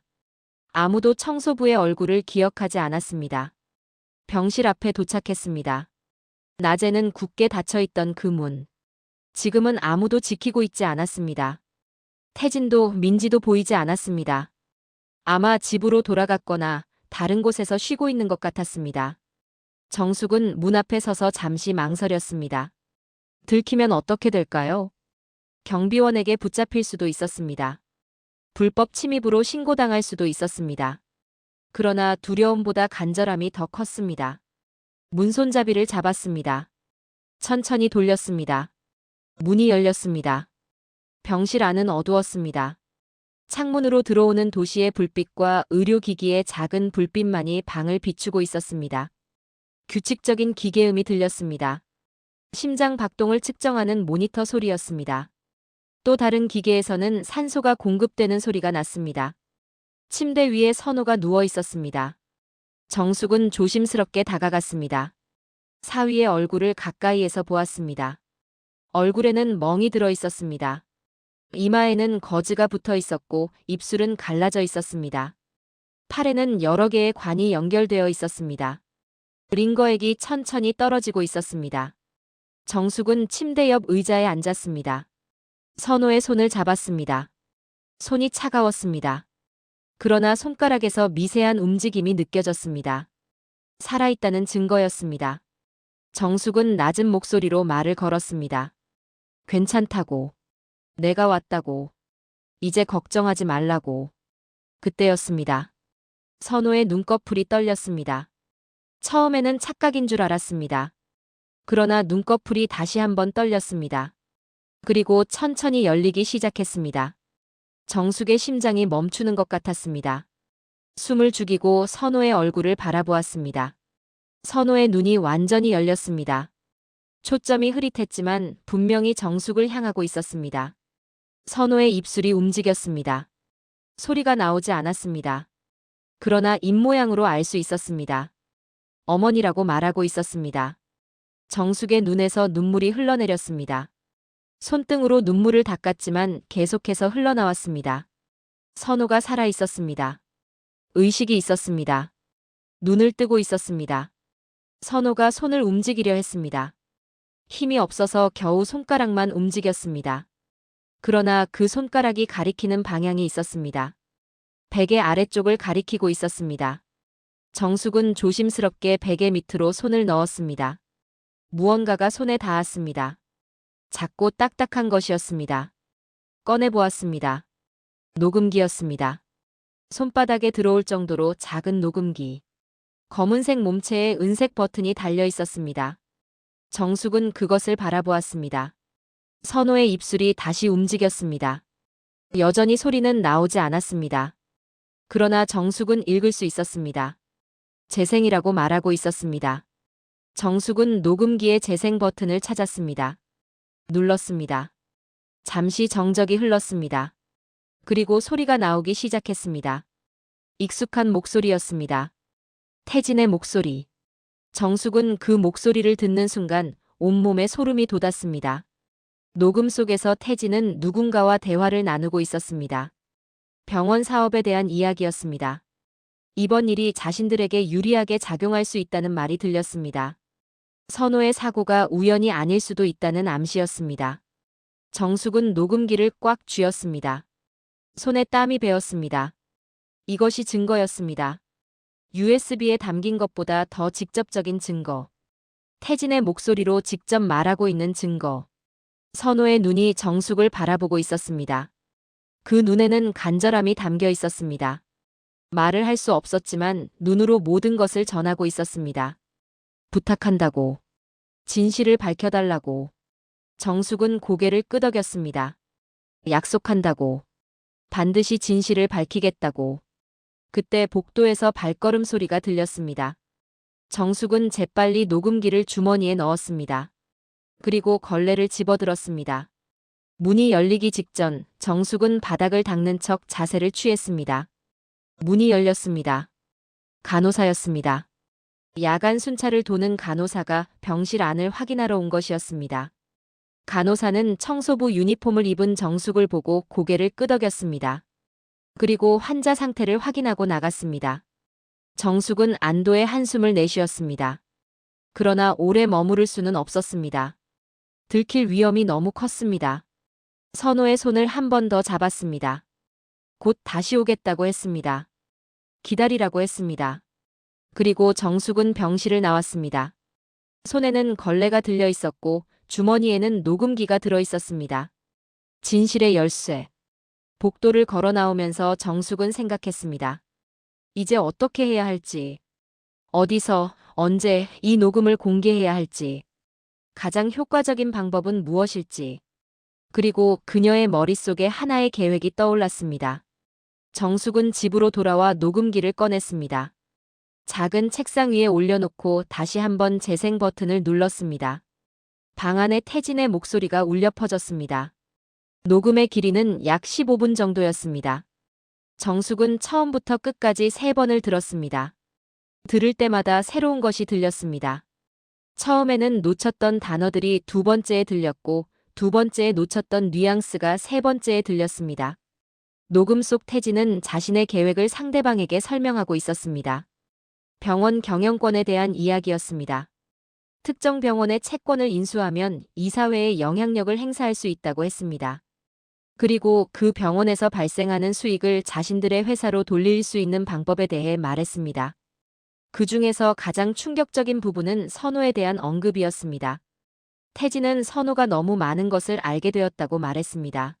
아무도 청소부의 얼굴을 기억하지 않았습니다. 병실 앞에 도착했습니다. 낮에는 굳게 닫혀있던 그 문. 지금은 아무도 지키고 있지 않았습니다. 태진도 민지도 보이지 않았습니다. 아마 집으로 돌아갔거나 다른 곳에서 쉬고 있는 것 같았습니다. 정숙은 문 앞에 서서 잠시 망설였습니다. 들키면 어떻게 될까요? 경비원에게 붙잡힐 수도 있었습니다. 불법 침입으로 신고당할 수도 있었습니다. 그러나 두려움보다 간절함이 더 컸습니다. 문손잡이를 잡았습니다. 천천히 돌렸습니다. 문이 열렸습니다. 병실 안은 어두웠습니다. 창문으로 들어오는 도시의 불빛과 의료기기의 작은 불빛만이 방을 비추고 있었습니다. 규칙적인 기계음이 들렸습니다. 심장 박동을 측정하는 모니터 소리였습니다. 또 다른 기계에서는 산소가 공급되는 소리가 났습니다. 침대 위에 선호가 누워 있었습니다. 정숙은 조심스럽게 다가갔습니다. 사위의 얼굴을 가까이에서 보았습니다. 얼굴에는 멍이 들어 있었습니다. 이마에는 거즈가 붙어 있었고 입술은 갈라져 있었습니다. 팔에는 여러 개의 관이 연결되어 있었습니다. 링거액이 천천히 떨어지고 있었습니다. 정숙은 침대 옆 의자에 앉았습니다. 선호의 손을 잡았습니다. 손이 차가웠습니다. 그러나 손가락에서 미세한 움직임이 느껴졌습니다. 살아있다는 증거였습니다. 정숙은 낮은 목소리로 말을 걸었습니다. 괜찮다고. 내가 왔다고. 이제 걱정하지 말라고. 그때였습니다. 선호의 눈꺼풀이 떨렸습니다. 처음에는 착각인 줄 알았습니다. 그러나 눈꺼풀이 다시 한번 떨렸습니다. 그리고 천천히 열리기 시작했습니다. 정숙의 심장이 멈추는 것 같았습니다. 숨을 죽이고 선호의 얼굴을 바라보았습니다. 선호의 눈이 완전히 열렸습니다. 초점이 흐릿했지만 분명히 정숙을 향하고 있었습니다. 선호의 입술이 움직였습니다. 소리가 나오지 않았습니다. 그러나 입모양으로 알 수 있었습니다. 어머니라고 말하고 있었습니다. 정숙의 눈에서 눈물이 흘러내렸습니다. 손등으로 눈물을 닦았지만 계속해서 흘러나왔습니다. 선호가 살아 있었습니다. 의식이 있었습니다. 눈을 뜨고 있었습니다. 선호가 손을 움직이려 했습니다. 힘이 없어서 겨우 손가락만 움직였습니다. 그러나 그 손가락이 가리키는 방향이 있었습니다. 베개 아래쪽을 가리키고 있었습니다. 정숙은 조심스럽게 베개 밑으로 손을 넣었습니다. 무언가가 손에 닿았습니다. 작고 딱딱한 것이었습니다. 꺼내보았습니다. 녹음기였습니다. 손바닥에 들어올 정도로 작은 녹음기. 검은색 몸체에 은색 버튼이 달려 있었습니다. 정숙은 그것을 바라보았습니다. 선호의 입술이 다시 움직였습니다. 여전히 소리는 나오지 않았습니다. 그러나 정숙은 읽을 수 있었습니다. 재생이라고 말하고 있었습니다. 정숙은 녹음기의 재생 버튼을 찾았습니다. 눌렀습니다. 잠시 정적이 흘렀습니다. 그리고 소리가 나오기 시작했습니다. 익숙한 목소리였습니다. 태진의 목소리. 정숙은 그 목소리를 듣는 순간 온몸에 소름이 돋았습니다. 녹음 속에서 태진은 누군가와 대화를 나누고 있었습니다. 병원 사업에 대한 이야기였습니다. 이번 일이 자신들에게 유리하게 작용할 수 있다는 말이 들렸습니다. 선호의 사고가 우연이 아닐 수도 있다는 암시였습니다. 정숙은 녹음기를 꽉 쥐었습니다. 손에 땀이 배었습니다. 이것이 증거였습니다. USB에 담긴 것보다 더 직접적인 증거. 태진의 목소리로 직접 말하고 있는 증거. 선호의 눈이 정숙을 바라보고 있었습니다. 그 눈에는 간절함이 담겨 있었습니다. 말을 할 수 없었지만 눈으로 모든 것을 전하고 있었습니다. 부탁한다고. 진실을 밝혀달라고. 정숙은 고개를 끄덕였습니다. 약속한다고. 반드시 진실을 밝히겠다고. 그때 복도에서 발걸음 소리가 들렸습니다. 정숙은 재빨리 녹음기를 주머니에 넣었습니다. 그리고 걸레를 집어들었습니다. 문이 열리기 직전 정숙은 바닥을 닦는 척 자세를 취했습니다. 문이 열렸습니다. 간호사였습니다. 야간 순찰을 도는 간호사가 병실 안을 확인하러 온 것이었습니다. 간호사는 청소부 유니폼을 입은 정숙을 보고 고개를 끄덕였습니다. 그리고 환자 상태를 확인하고 나갔습니다. 정숙은 안도의 한숨을 내쉬었습니다. 그러나 오래 머무를 수는 없었습니다. 들킬 위험이 너무 컸습니다. 선호의 손을 한 번 더 잡았습니다. 곧 다시 오겠다고 했습니다. 기다리라고 했습니다. 그리고 정숙은 병실을 나왔습니다. 손에는 걸레가 들려 있었고 주머니에는 녹음기가 들어 있었습니다. 진실의 열쇠. 복도를 걸어 나오면서 정숙은 생각했습니다. 이제 어떻게 해야 할지, 어디서, 언제 이 녹음을 공개해야 할지, 가장 효과적인 방법은 무엇일지, 그리고 그녀의 머릿속에 하나의 계획이 떠올랐습니다. 정숙은 집으로 돌아와 녹음기를 꺼냈습니다. 작은 책상 위에 올려놓고 다시 한번 재생 버튼을 눌렀습니다. 방 안에 태진의 목소리가 울려 퍼졌습니다. 녹음의 길이는 약 15분 정도였습니다. 정숙은 처음부터 끝까지 3번을 들었습니다. 들을 때마다 새로운 것이 들렸습니다. 처음에는 놓쳤던 단어들이 2번째에 들렸고 2번째에 놓쳤던 뉘앙스가 3번째에 들렸습니다. 녹음 속 태진은 자신의 계획을 상대방에게 설명하고 있었습니다. 병원 경영권에 대한 이야기였습니다. 특정 병원의 채권을 인수하면 이사회에 영향력을 행사할 수 있다고 했습니다. 그리고 그 병원에서 발생하는 수익을 자신들의 회사로 돌릴 수 있는 방법에 대해 말했습니다. 그 중에서 가장 충격적인 부분은 선호에 대한 언급이었습니다. 태진은 선호가 너무 많은 것을 알게 되었다고 말했습니다.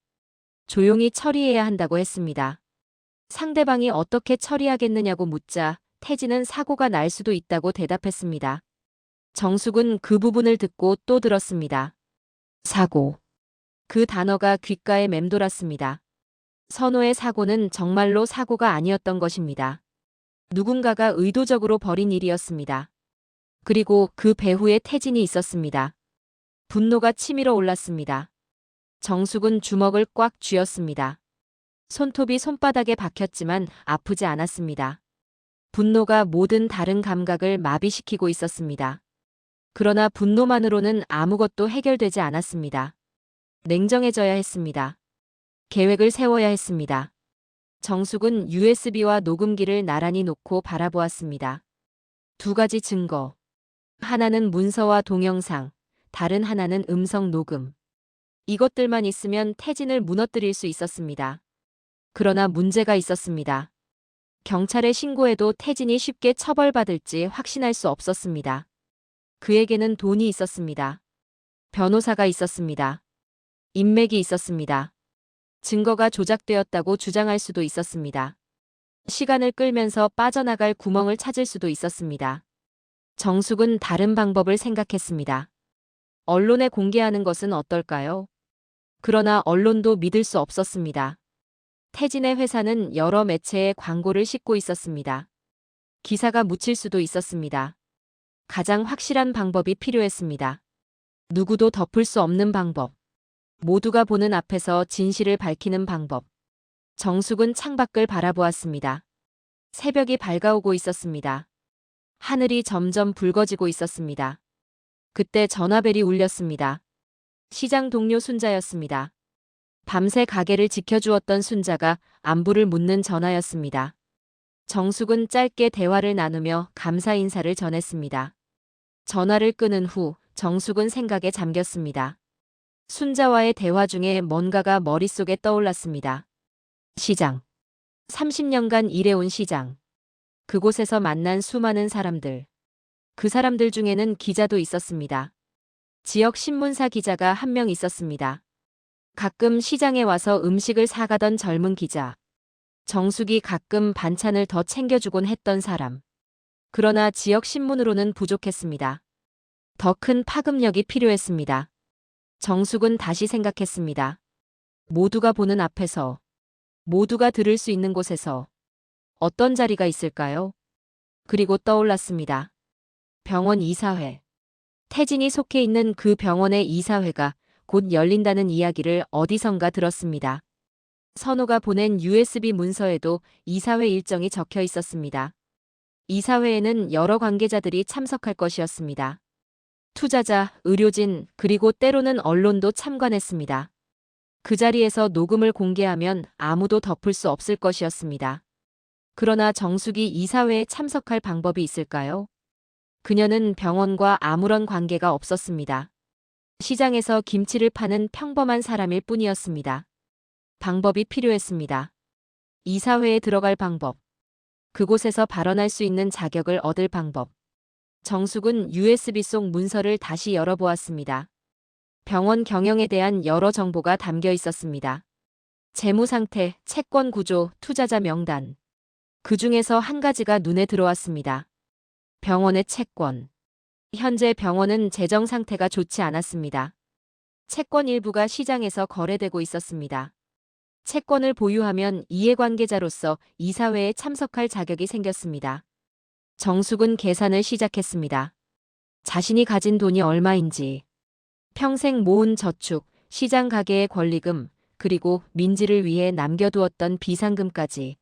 조용히 처리해야 한다고 했습니다. 상대방이 어떻게 처리하겠느냐고 묻자 태진은 사고가 날 수도 있다고 대답했습니다. 정숙은 그 부분을 듣고 또 들었습니다. 사고. 그 단어가 귓가에 맴돌았습니다. 선호의 사고는 정말로 사고가 아니었던 것입니다. 누군가가 의도적으로 벌인 일이었습니다. 그리고 그 배후에 태진이 있었습니다. 분노가 치밀어 올랐습니다. 정숙은 주먹을 꽉 쥐었습니다. 손톱이 손바닥에 박혔지만 아프지 않았습니다. 분노가 모든 다른 감각을 마비시키고 있었습니다. 그러나 분노만으로는 아무것도 해결되지 않았습니다. 냉정해져야 했습니다. 계획을 세워야 했습니다. 정숙은 USB와 녹음기를 나란히 놓고 바라보았습니다. 2가지 증거. 하나는 문서와 동영상, 다른 하나는 음성 녹음. 이것들만 있으면 태진을 무너뜨릴 수 있었습니다. 그러나 문제가 있었습니다. 경찰에 신고해도 태진이 쉽게 처벌받을지 확신할 수 없었습니다. 그에게는 돈이 있었습니다. 변호사가 있었습니다. 인맥이 있었습니다. 증거가 조작되었다고 주장할 수도 있었습니다. 시간을 끌면서 빠져나갈 구멍을 찾을 수도 있었습니다. 정숙은 다른 방법을 생각했습니다. 언론에 공개하는 것은 어떨까요? 그러나 언론도 믿을 수 없었습니다. 태진의 회사는 여러 매체에 광고를 싣고 있었습니다. 기사가 묻힐 수도 있었습니다. 가장 확실한 방법이 필요했습니다. 누구도 덮을 수 없는 방법. 모두가 보는 앞에서 진실을 밝히는 방법. 정숙은 창밖을 바라보았습니다. 새벽이 밝아오고 있었습니다. 하늘이 점점 붉어지고 있었습니다. 그때 전화벨이 울렸습니다. 시장 동료 순자였습니다. 밤새 가게를 지켜주었던 순자가 안부를 묻는 전화였습니다. 정숙은 짧게 대화를 나누며 감사 인사를 전했습니다. 전화를 끊은 후 정숙은 생각에 잠겼습니다. 순자와의 대화 중에 뭔가가 머릿속에 떠올랐습니다. 시장. 30년간 일해온 시장. 그곳에서 만난 수많은 사람들. 그 사람들 중에는 기자도 있었습니다. 지역 신문사 기자가 한 명 있었습니다. 가끔 시장에 와서 음식을 사가던 젊은 기자. 정숙이 가끔 반찬을 더 챙겨주곤 했던 사람. 그러나 지역 신문으로는 부족했습니다. 더 큰 파급력이 필요했습니다. 정숙은 다시 생각했습니다. 모두가 보는 앞에서, 모두가 들을 수 있는 곳에서 어떤 자리가 있을까요? 그리고 떠올랐습니다. 병원 이사회. 태진이 속해 있는 그 병원의 이사회가 곧 열린다는 이야기를 어디선가 들었습니다. 선호가 보낸 USB 문서에도 이사회 일정이 적혀 있었습니다. 이사회에는 여러 관계자들이 참석할 것이었습니다. 투자자, 의료진, 그리고 때로는 언론도 참관했습니다. 그 자리에서 녹음을 공개하면 아무도 덮을 수 없을 것이었습니다. 그러나 정숙이 이사회에 참석할 방법이 있을까요? 그녀는 병원과 아무런 관계가 없었습니다. 시장에서 김치를 파는 평범한 사람일 뿐이었습니다. 방법이 필요했습니다. 이사회에 들어갈 방법. 그곳에서 발언할 수 있는 자격을 얻을 방법. 정숙은 USB 속 문서를 다시 열어보았습니다. 병원 경영에 대한 여러 정보가 담겨 있었습니다. 재무 상태, 채권 구조, 투자자 명단. 그 중에서 한 가지가 눈에 들어왔습니다. 병원의 채권. 현재 병원은 재정 상태가 좋지 않았습니다. 채권 일부가 시장에서 거래되고 있었습니다. 채권을 보유하면 이해관계자로서 이사회에 참석할 자격이 생겼습니다. 정숙은 계산을 시작했습니다. 자신이 가진 돈이 얼마인지, 평생 모은 저축, 시장 가계의 권리금, 그리고 민지를 위해 남겨두었던 비상금까지.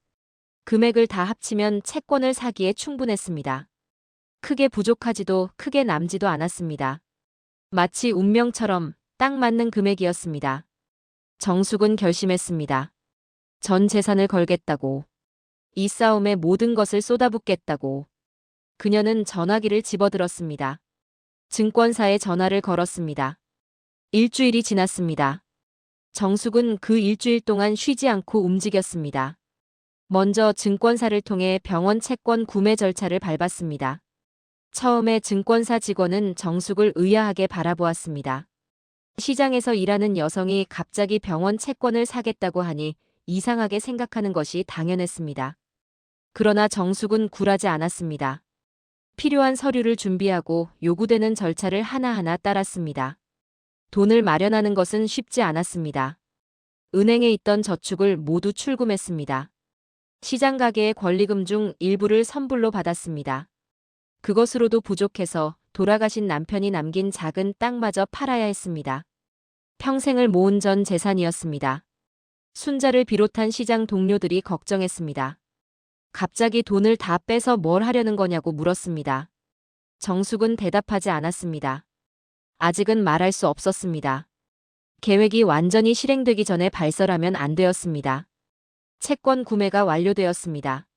금액을 다 합치면 채권을 사기에 충분했습니다. 크게 부족하지도 크게 남지도 않았습니다. 마치 운명처럼 딱 맞는 금액이었습니다. 정숙은 결심했습니다. 전 재산을 걸겠다고. 이 싸움에 모든 것을 쏟아붓겠다고. 그녀는 전화기를 집어들었습니다. 증권사에 전화를 걸었습니다. 일주일이 지났습니다. 정숙은 그 일주일 동안 쉬지 않고 움직였습니다. 먼저 증권사를 통해 병원 채권 구매 절차를 밟았습니다. 처음에 증권사 직원은 정숙을 의아하게 바라보았습니다. 시장에서 일하는 여성이 갑자기 병원 채권을 사겠다고 하니 이상하게 생각하는 것이 당연했습니다. 그러나 정숙은 굴하지 않았습니다. 필요한 서류를 준비하고 요구되는 절차를 하나하나 따랐습니다. 돈을 마련하는 것은 쉽지 않았습니다. 은행에 있던 저축을 모두 출금했습니다. 시장 가게의 권리금 중 일부를 선불로 받았습니다. 그것으로도 부족해서 돌아가신 남편이 남긴 작은 땅마저 팔아야 했습니다. 평생을 모은 전 재산이었습니다. 순자를 비롯한 시장 동료들이 걱정했습니다. 갑자기 돈을 다 빼서 뭘 하려는 거냐고 물었습니다. 정숙은 대답하지 않았습니다. 아직은 말할 수 없었습니다. 계획이 완전히 실행되기 전에 발설하면 안 되었습니다. 채권 구매가 완료되었습니다.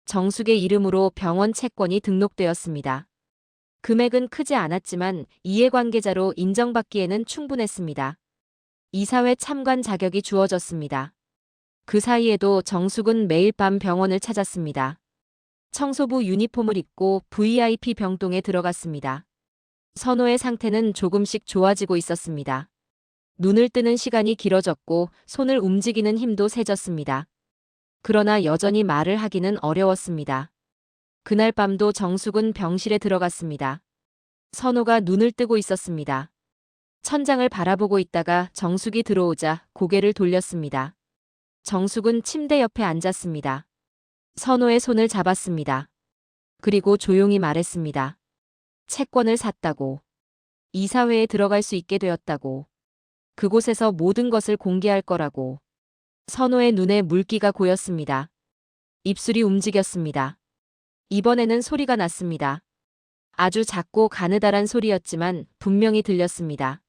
정숙의 이름으로 병원 채권이 등록되었습니다. 금액은 크지 않았지만 이해관계자로 인정받기에는 충분했습니다. 이사회 참관 자격이 주어졌습니다. 그 사이에도 정숙은 매일 밤 병원을 찾았습니다. 청소부 유니폼을 입고 VIP 병동에 들어갔습니다. 선호의 상태는 조금씩 좋아지고 있었습니다. 눈을 뜨는 시간이 길어졌고 손을 움직이는 힘도 세졌습니다. 그러나 여전히 말을 하기는 어려웠습니다. 그날 밤도 정숙은 병실에 들어갔습니다. 선호가 눈을 뜨고 있었습니다. 천장을 바라보고 있다가 정숙이 들어오자 고개를 돌렸습니다. 정숙은 침대 옆에 앉았습니다. 선호의 손을 잡았습니다. 그리고 조용히 말했습니다. 채권을 샀다고. 이사회에 들어갈 수 있게 되었다고. 그곳에서 모든 것을 공개할 거라고. 선호의 눈에 물기가 고였습니다. 입술이 움직였습니다. 이번에는 소리가 났습니다. 아주 작고 가느다란 소리였지만 분명히 들렸습니다.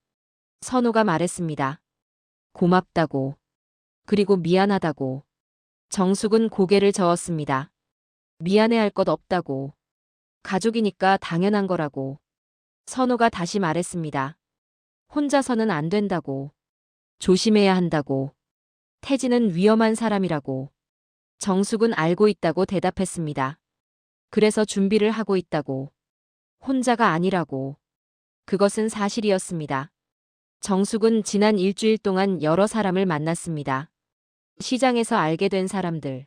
선호가 말했습니다. 고맙다고. 그리고 미안하다고. 정숙은 고개를 저었습니다. 미안해할 것 없다고. 가족이니까 당연한 거라고. 선호가 다시 말했습니다. 혼자서는 안 된다고. 조심해야 한다고. 태진은 위험한 사람이라고. 정숙은 알고 있다고 대답했습니다. 그래서 준비를 하고 있다고. 혼자가 아니라고. 그것은 사실이었습니다. 정숙은 지난 일주일 동안 여러 사람을 만났습니다. 시장에서 알게 된 사람들.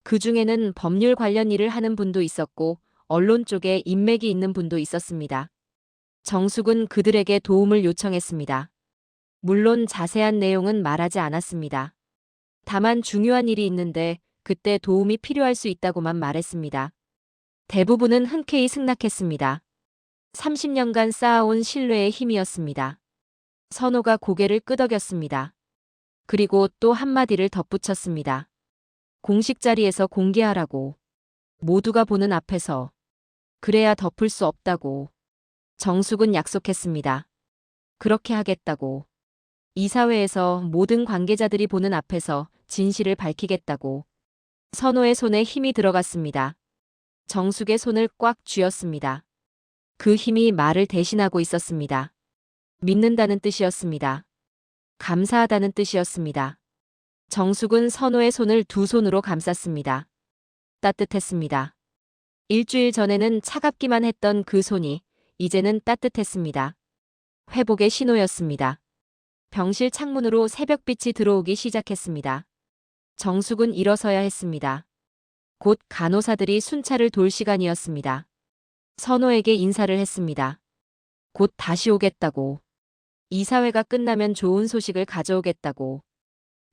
그 중에는 법률 관련 일을 하는 분도 있었고 언론 쪽에 인맥이 있는 분도 있었습니다. 정숙은 그들에게 도움을 요청했습니다. 물론 자세한 내용은 말하지 않았습니다. 다만 중요한 일이 있는데 그때 도움이 필요할 수 있다고만 말했습니다. 대부분은 흔쾌히 승낙했습니다. 30년간 쌓아온 신뢰의 힘이었습니다. 선호가 고개를 끄덕였습니다. 그리고 또 한마디를 덧붙였습니다. 공식 자리에서 공개하라고. 모두가 보는 앞에서. 그래야 덮을 수 없다고. 정숙은 약속했습니다. 그렇게 하겠다고. 이사회에서 모든 관계자들이 보는 앞에서 진실을 밝히겠다고. 선호의 손에 힘이 들어갔습니다. 정숙의 손을 꽉 쥐었습니다. 그 힘이 말을 대신하고 있었습니다. 믿는다는 뜻이었습니다. 감사하다는 뜻이었습니다. 정숙은 선호의 손을 두 손으로 감쌌습니다. 따뜻했습니다. 일주일 전에는 차갑기만 했던 그 손이 이제는 따뜻했습니다. 회복의 신호였습니다. 병실 창문으로 새벽빛이 들어오기 시작했습니다. 정숙은 일어서야 했습니다. 곧 간호사들이 순찰을 돌 시간이었습니다. 선호에게 인사를 했습니다. 곧 다시 오겠다고. 이사회가 끝나면 좋은 소식을 가져오겠다고.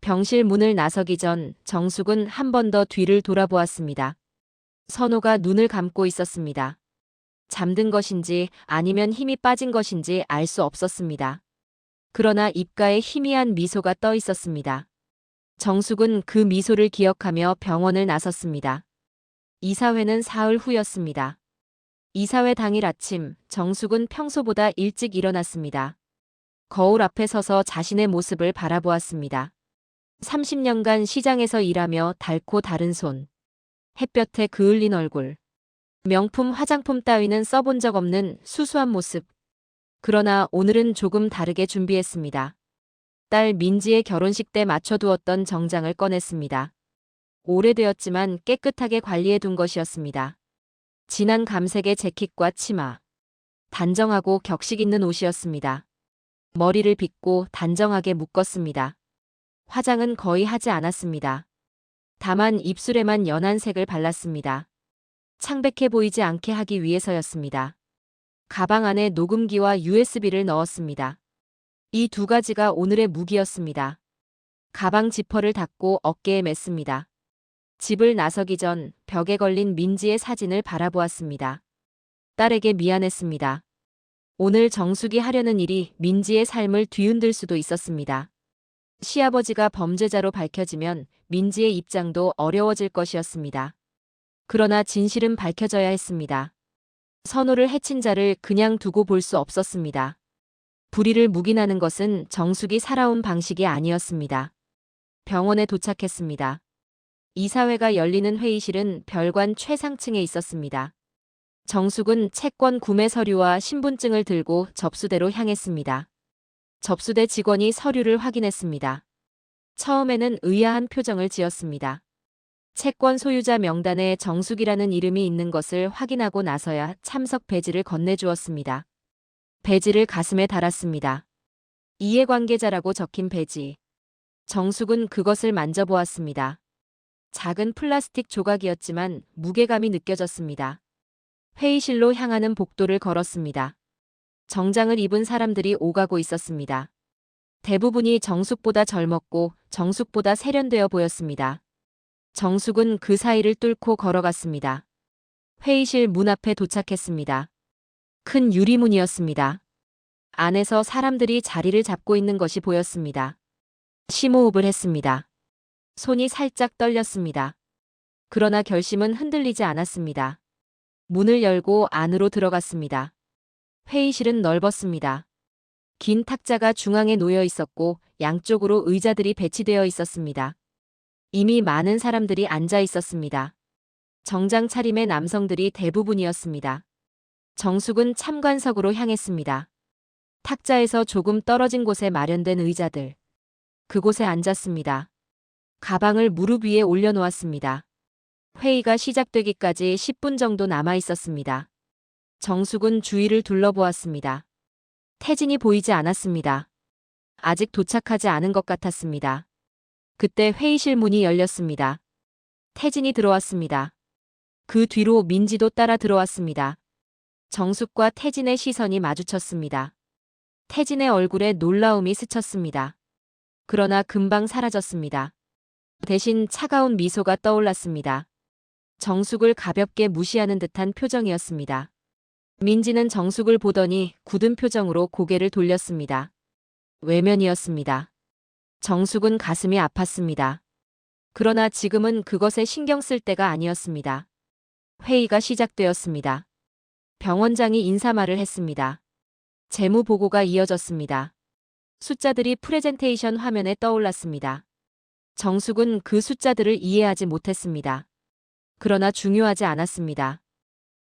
병실 문을 나서기 전 정숙은 한 번 더 뒤를 돌아보았습니다. 선호가 눈을 감고 있었습니다. 잠든 것인지 아니면 힘이 빠진 것인지 알 수 없었습니다. 그러나 입가에 희미한 미소가 떠 있었습니다. 정숙은 그 미소를 기억하며 병원을 나섰습니다. 이사회는 사흘 후였습니다. 이사회 당일 아침, 정숙은 평소보다 일찍 일어났습니다. 거울 앞에 서서 자신의 모습을 바라보았습니다. 30년간 시장에서 일하며 닳고 다른 손. 햇볕에 그을린 얼굴. 명품 화장품 따위는 써본 적 없는 수수한 모습. 그러나 오늘은 조금 다르게 준비했습니다. 딸 민지의 결혼식 때 맞춰두었던 정장을 꺼냈습니다. 오래되었지만 깨끗하게 관리해둔 것이었습니다. 진한 감색의 재킷과 치마. 단정하고 격식 있는 옷이었습니다. 머리를 빗고 단정하게 묶었습니다. 화장은 거의 하지 않았습니다. 다만 입술에만 연한 색을 발랐습니다. 창백해 보이지 않게 하기 위해서였습니다. 가방 안에 녹음기와 USB를 넣었습니다. 이 두 가지가 오늘의 무기였습니다. 가방 지퍼를 닫고 어깨에 맸습니다. 집을 나서기 전 벽에 걸린 민지의 사진을 바라보았습니다. 딸에게 미안했습니다. 오늘 정숙이 하려는 일이 민지의 삶을 뒤흔들 수도 있었습니다. 시아버지가 범죄자로 밝혀지면 민지의 입장도 어려워질 것이었습니다. 그러나 진실은 밝혀져야 했습니다. 선호를 해친 자를 그냥 두고 볼 수 없었습니다. 불의를 묵인하는 것은 정숙이 살아온 방식이 아니었습니다. 병원에 도착했습니다. 이사회가 열리는 회의실은 별관 최상층에 있었습니다. 정숙은 채권 구매 서류와 신분증을 들고 접수대로 향했습니다. 접수대 직원이 서류를 확인했습니다. 처음에는 의아한 표정을 지었습니다. 채권 소유자 명단에 정숙이라는 이름이 있는 것을 확인하고 나서야 참석 배지를 건네주었습니다. 배지를 가슴에 달았습니다. 이해관계자라고 적힌 배지. 정숙은 그것을 만져보았습니다. 작은 플라스틱 조각이었지만 무게감이 느껴졌습니다. 회의실로 향하는 복도를 걸었습니다. 정장을 입은 사람들이 오가고 있었습니다. 대부분이 정숙보다 젊었고 정숙보다 세련되어 보였습니다. 정숙은 그 사이를 뚫고 걸어갔습니다. 회의실 문 앞에 도착했습니다. 큰 유리문이었습니다. 안에서 사람들이 자리를 잡고 있는 것이 보였습니다. 심호흡을 했습니다. 손이 살짝 떨렸습니다. 그러나 결심은 흔들리지 않았습니다. 문을 열고 안으로 들어갔습니다. 회의실은 넓었습니다. 긴 탁자가 중앙에 놓여 있었고 양쪽으로 의자들이 배치되어 있었습니다. 이미 많은 사람들이 앉아 있었습니다. 정장 차림의 남성들이 대부분이었습니다. 정숙은 참관석으로 향했습니다. 탁자에서 조금 떨어진 곳에 마련된 의자들. 그곳에 앉았습니다. 가방을 무릎 위에 올려놓았습니다. 회의가 시작되기까지 10분 정도 남아 있었습니다. 정숙은 주위를 둘러보았습니다. 태진이 보이지 않았습니다. 아직 도착하지 않은 것 같았습니다. 그때 회의실 문이 열렸습니다. 태진이 들어왔습니다. 그 뒤로 민지도 따라 들어왔습니다. 정숙과 태진의 시선이 마주쳤습니다. 태진의 얼굴에 놀라움이 스쳤습니다. 그러나 금방 사라졌습니다. 대신 차가운 미소가 떠올랐습니다. 정숙을 가볍게 무시하는 듯한 표정이었습니다. 민지는 정숙을 보더니 굳은 표정으로 고개를 돌렸습니다. 외면이었습니다. 정숙은 가슴이 아팠습니다. 그러나 지금은 그것에 신경 쓸 때가 아니었습니다. 회의가 시작되었습니다. 병원장이 인사말을 했습니다. 재무 보고가 이어졌습니다. 숫자들이 프레젠테이션 화면에 떠올랐습니다. 정숙은 그 숫자들을 이해하지 못했습니다. 그러나 중요하지 않았습니다.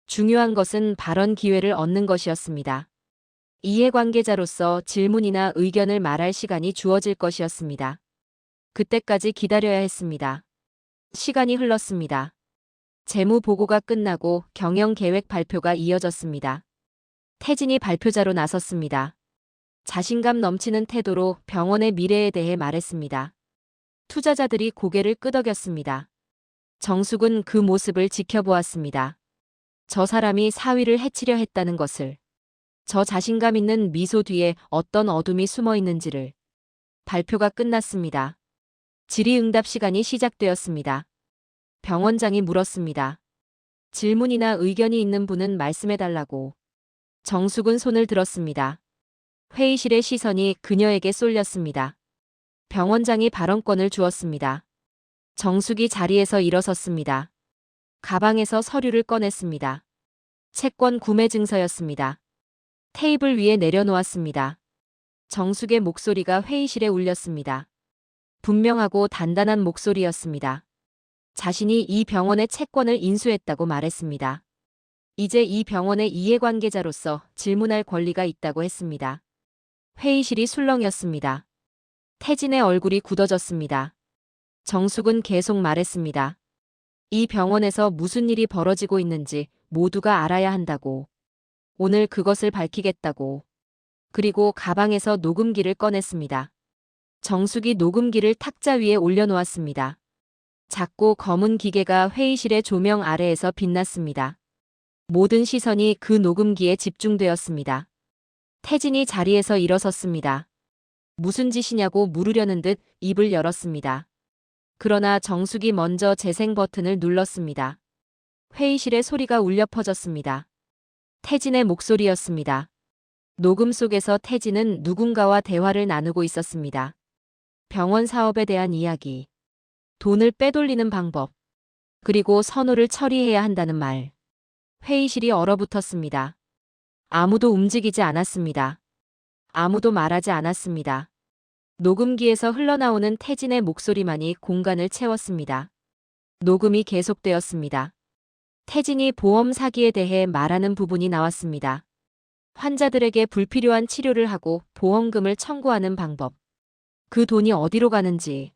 중요한 것은 발언 기회를 얻는 것이었습니다. 이해관계자로서 질문이나 의견을 말할 시간이 주어질 것이었습니다. 그때까지 기다려야 했습니다. 시간이 흘렀습니다. 재무 보고가 끝나고 경영 계획 발표가 이어졌습니다. 태진이 발표자로 나섰습니다. 자신감 넘치는 태도로 병원의 미래에 대해 말했습니다. 투자자들이 고개를 끄덕였습니다. 정숙은 그 모습을 지켜보았습니다. 저 사람이 사위를 해치려 했다는 것을, 저 자신감 있는 미소 뒤에 어떤 어둠이 숨어 있는지를. 발표가 끝났습니다. 질의응답 시간이 시작되었습니다. 병원장이 물었습니다. 질문이나 의견이 있는 분은 말씀해달라고. 정숙은 손을 들었습니다. 회의실의 시선이 그녀에게 쏠렸습니다. 병원장이 발언권을 주었습니다. 정숙이 자리에서 일어섰습니다. 가방에서 서류를 꺼냈습니다. 채권 구매 증서였습니다. 테이블 위에 내려놓았습니다. 정숙의 목소리가 회의실에 울렸습니다. 분명하고 단단한 목소리였습니다. 자신이 이 병원의 채권을 인수했다고 말했습니다. 이제 이 병원의 이해관계자로서 질문할 권리가 있다고 했습니다. 회의실이 술렁였습니다. 태진의 얼굴이 굳어졌습니다. 정숙은 계속 말했습니다. 이 병원에서 무슨 일이 벌어지고 있는지 모두가 알아야 한다고. 오늘 그것을 밝히겠다고. 그리고 가방에서 녹음기를 꺼냈습니다. 정숙이 녹음기를 탁자 위에 올려놓았습니다. 작고 검은 기계가 회의실의 조명 아래에서 빛났습니다. 모든 시선이 그 녹음기에 집중되었습니다. 태진이 자리에서 일어섰습니다. 무슨 짓이냐고 물으려는 듯 입을 열었습니다. 그러나 정숙이 먼저 재생 버튼을 눌렀습니다. 회의실의 소리가 울려 퍼졌습니다. 태진의 목소리였습니다. 녹음 속에서 태진은 누군가와 대화를 나누고 있었습니다. 병원 사업에 대한 이야기, 돈을 빼돌리는 방법, 그리고 선호를 처리해야 한다는 말. 회의실이 얼어붙었습니다. 아무도 움직이지 않았습니다. 아무도 말하지 않았습니다. 녹음기에서 흘러나오는 태진의 목소리만이 공간을 채웠습니다. 녹음이 계속되었습니다. 태진이 보험 사기에 대해 말하는 부분이 나왔습니다. 환자들에게 불필요한 치료를 하고 보험금을 청구하는 방법. 그 돈이 어디로 가는지.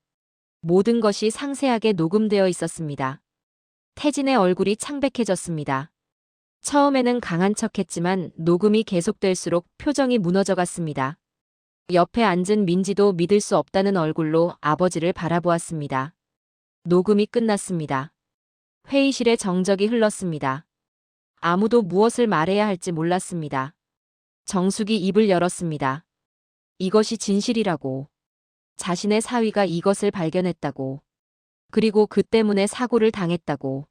모든 것이 상세하게 녹음되어 있었습니다. 태진의 얼굴이 창백해졌습니다. 처음에는 강한 척했지만 녹음이 계속될수록 표정이 무너져갔습니다. 옆에 앉은 민지도 믿을 수 없다는 얼굴로 아버지를 바라보았습니다. 녹음이 끝났습니다. 회의실에 정적이 흘렀습니다. 아무도 무엇을 말해야 할지 몰랐습니다. 정숙이 입을 열었습니다. 이것이 진실이라고. 자신의 사위가 이것을 발견했다고. 그리고 그 때문에 사고를 당했다고.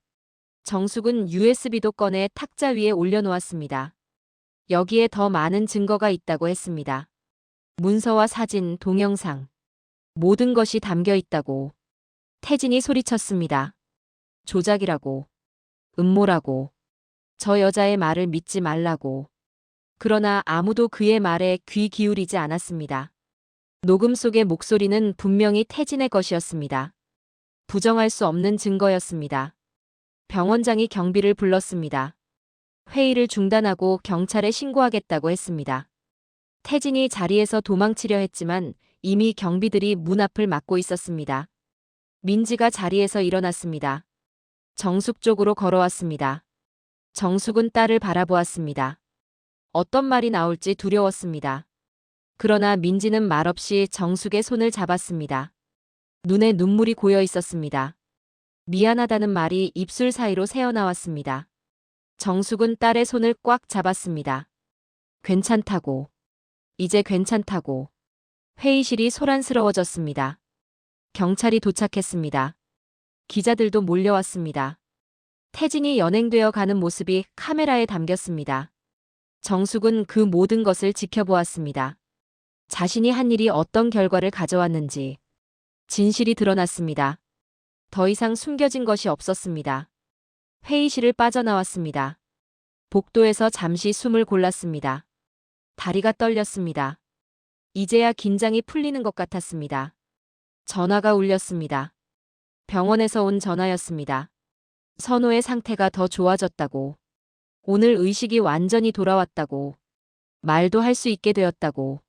정숙은 USB도 꺼내 탁자 위에 올려놓았습니다. 여기에 더 많은 증거가 있다고 했습니다. 문서와 사진, 동영상. 모든 것이 담겨 있다고. 태진이 소리쳤습니다. 조작이라고. 음모라고. 저 여자의 말을 믿지 말라고. 그러나 아무도 그의 말에 귀 기울이지 않았습니다. 녹음 속의 목소리는 분명히 태진의 것이었습니다. 부정할 수 없는 증거였습니다. 병원장이 경비를 불렀습니다. 회의를 중단하고 경찰에 신고하겠다고 했습니다. 태진이 자리에서 도망치려 했지만 이미 경비들이 문 앞을 막고 있었습니다. 민지가 자리에서 일어났습니다. 정숙 쪽으로 걸어왔습니다. 정숙은 딸을 바라보았습니다. 어떤 말이 나올지 두려웠습니다. 그러나 민지는 말없이 정숙의 손을 잡았습니다. 눈에 눈물이 고여 있었습니다. 미안하다는 말이 입술 사이로 새어나왔습니다. 정숙은 딸의 손을 꽉 잡았습니다. 괜찮다고. 이제 괜찮다고. 회의실이 소란스러워졌습니다. 경찰이 도착했습니다. 기자들도 몰려왔습니다. 태진이 연행되어 가는 모습이 카메라에 담겼습니다. 정숙은 그 모든 것을 지켜보았습니다. 자신이 한 일이 어떤 결과를 가져왔는지 진실이 드러났습니다. 더 이상 숨겨진 것이 없었습니다. 회의실을 빠져나왔습니다. 복도에서 잠시 숨을 골랐습니다. 다리가 떨렸습니다. 이제야 긴장이 풀리는 것 같았습니다. 전화가 울렸습니다. 병원에서 온 전화였습니다. 선호의 상태가 더 좋아졌다고, 오늘 의식이 완전히 돌아왔다고, 말도 할 수 있게 되었다고.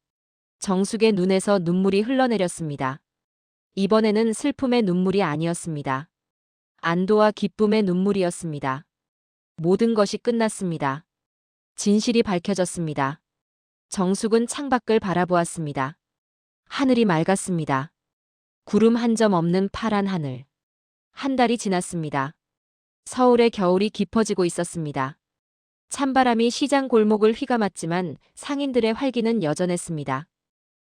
정숙의 눈에서 눈물이 흘러내렸습니다. 이번에는 슬픔의 눈물이 아니었습니다. 안도와 기쁨의 눈물이었습니다. 모든 것이 끝났습니다. 진실이 밝혀졌습니다. 정숙은 창밖을 바라보았습니다. 하늘이 맑았습니다. 구름 한 점 없는 파란 하늘. 한 달이 지났습니다. 서울의 겨울이 깊어지고 있었습니다. 찬바람이 시장 골목을 휘감았지만 상인들의 활기는 여전했습니다.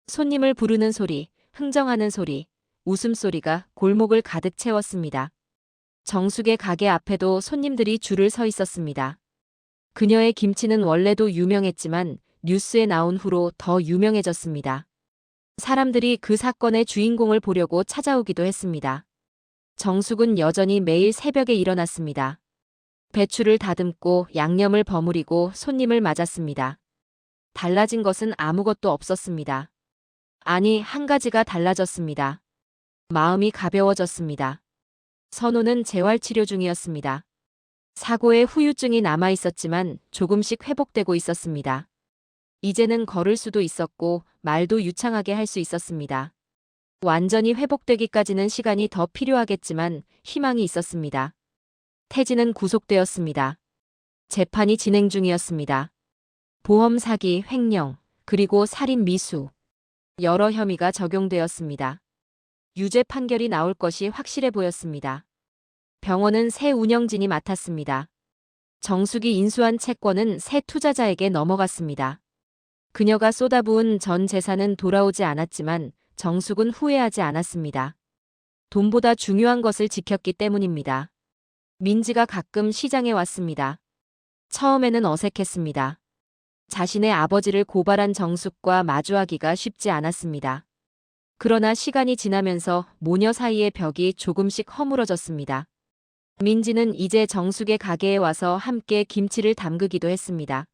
손님을 부르는 소리, 흥정하는 소리, 웃음소리가 골목을 가득 채웠습니다. 정숙의 가게 앞에도 손님들이 줄을 서 있었습니다. 그녀의 김치는 원래도 유명했지만 뉴스에 나온 후로 더 유명해졌습니다. 사람들이 그 사건의 주인공을 보려고 찾아오기도 했습니다. 정숙은 여전히 매일 새벽에 일어났습니다. 배추를 다듬고 양념을 버무리고 손님을 맞았습니다. 달라진 것은 아무것도 없었습니다. 아니, 한 가지가 달라졌습니다. 마음이 가벼워졌습니다. 선호는 재활치료 중이었습니다. 사고에 후유증이 남아 있었지만 조금씩 회복되고 있었습니다. 이제는 걸을 수도 있었고 말도 유창하게 할 수 있었습니다. 완전히 회복되기까지는 시간이 더 필요하겠지만 희망이 있었습니다. 태진은 구속되었습니다. 재판이 진행 중이었습니다. 보험 사기, 횡령, 그리고 살인 미수. 여러 혐의가 적용되었습니다. 유죄 판결이 나올 것이 확실해 보였습니다. 병원은 새 운영진이 맡았습니다. 정숙이 인수한 채권은 새 투자자에게 넘어갔습니다. 그녀가 쏟아부은 전 재산은 돌아오지 않았지만 정숙은 후회하지 않았습니다. 돈보다 중요한 것을 지켰기 때문입니다. 민지가 가끔 시장에 왔습니다. 처음에는 어색했습니다. 자신의 아버지를 고발한 정숙과 마주하기가 쉽지 않았습니다. 그러나 시간이 지나면서 모녀 사이의 벽이 조금씩 허물어졌습니다. 민지는 이제 정숙의 가게에 와서 함께 김치를 담그기도 했습니다.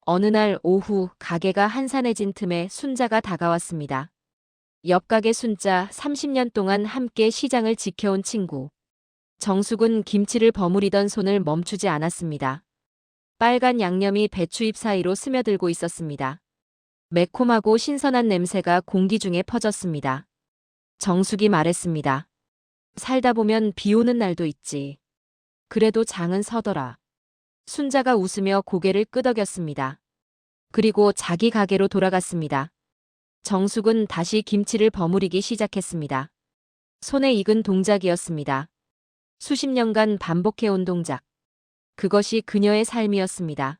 어느 날 오후 가게가 한산해진 틈에 순자가 다가왔습니다. 옆 가게 순자, 30년 동안 함께 시장을 지켜온 친구. 정숙은 김치를 버무리던 손을 멈추지 않았습니다. 빨간 양념이 배추잎 사이로 스며들고 있었습니다. 매콤하고 신선한 냄새가 공기 중에 퍼졌습니다. 정숙이 말했습니다. 살다 보면 비 오는 날도 있지. 그래도 장은 서더라. 순자가 웃으며 고개를 끄덕였습니다. 그리고 자기 가게로 돌아갔습니다. 정숙은 다시 김치를 버무리기 시작했습니다. 손에 익은 동작이었습니다. 수십 년간 반복해온 동작. 그것이 그녀의 삶이었습니다.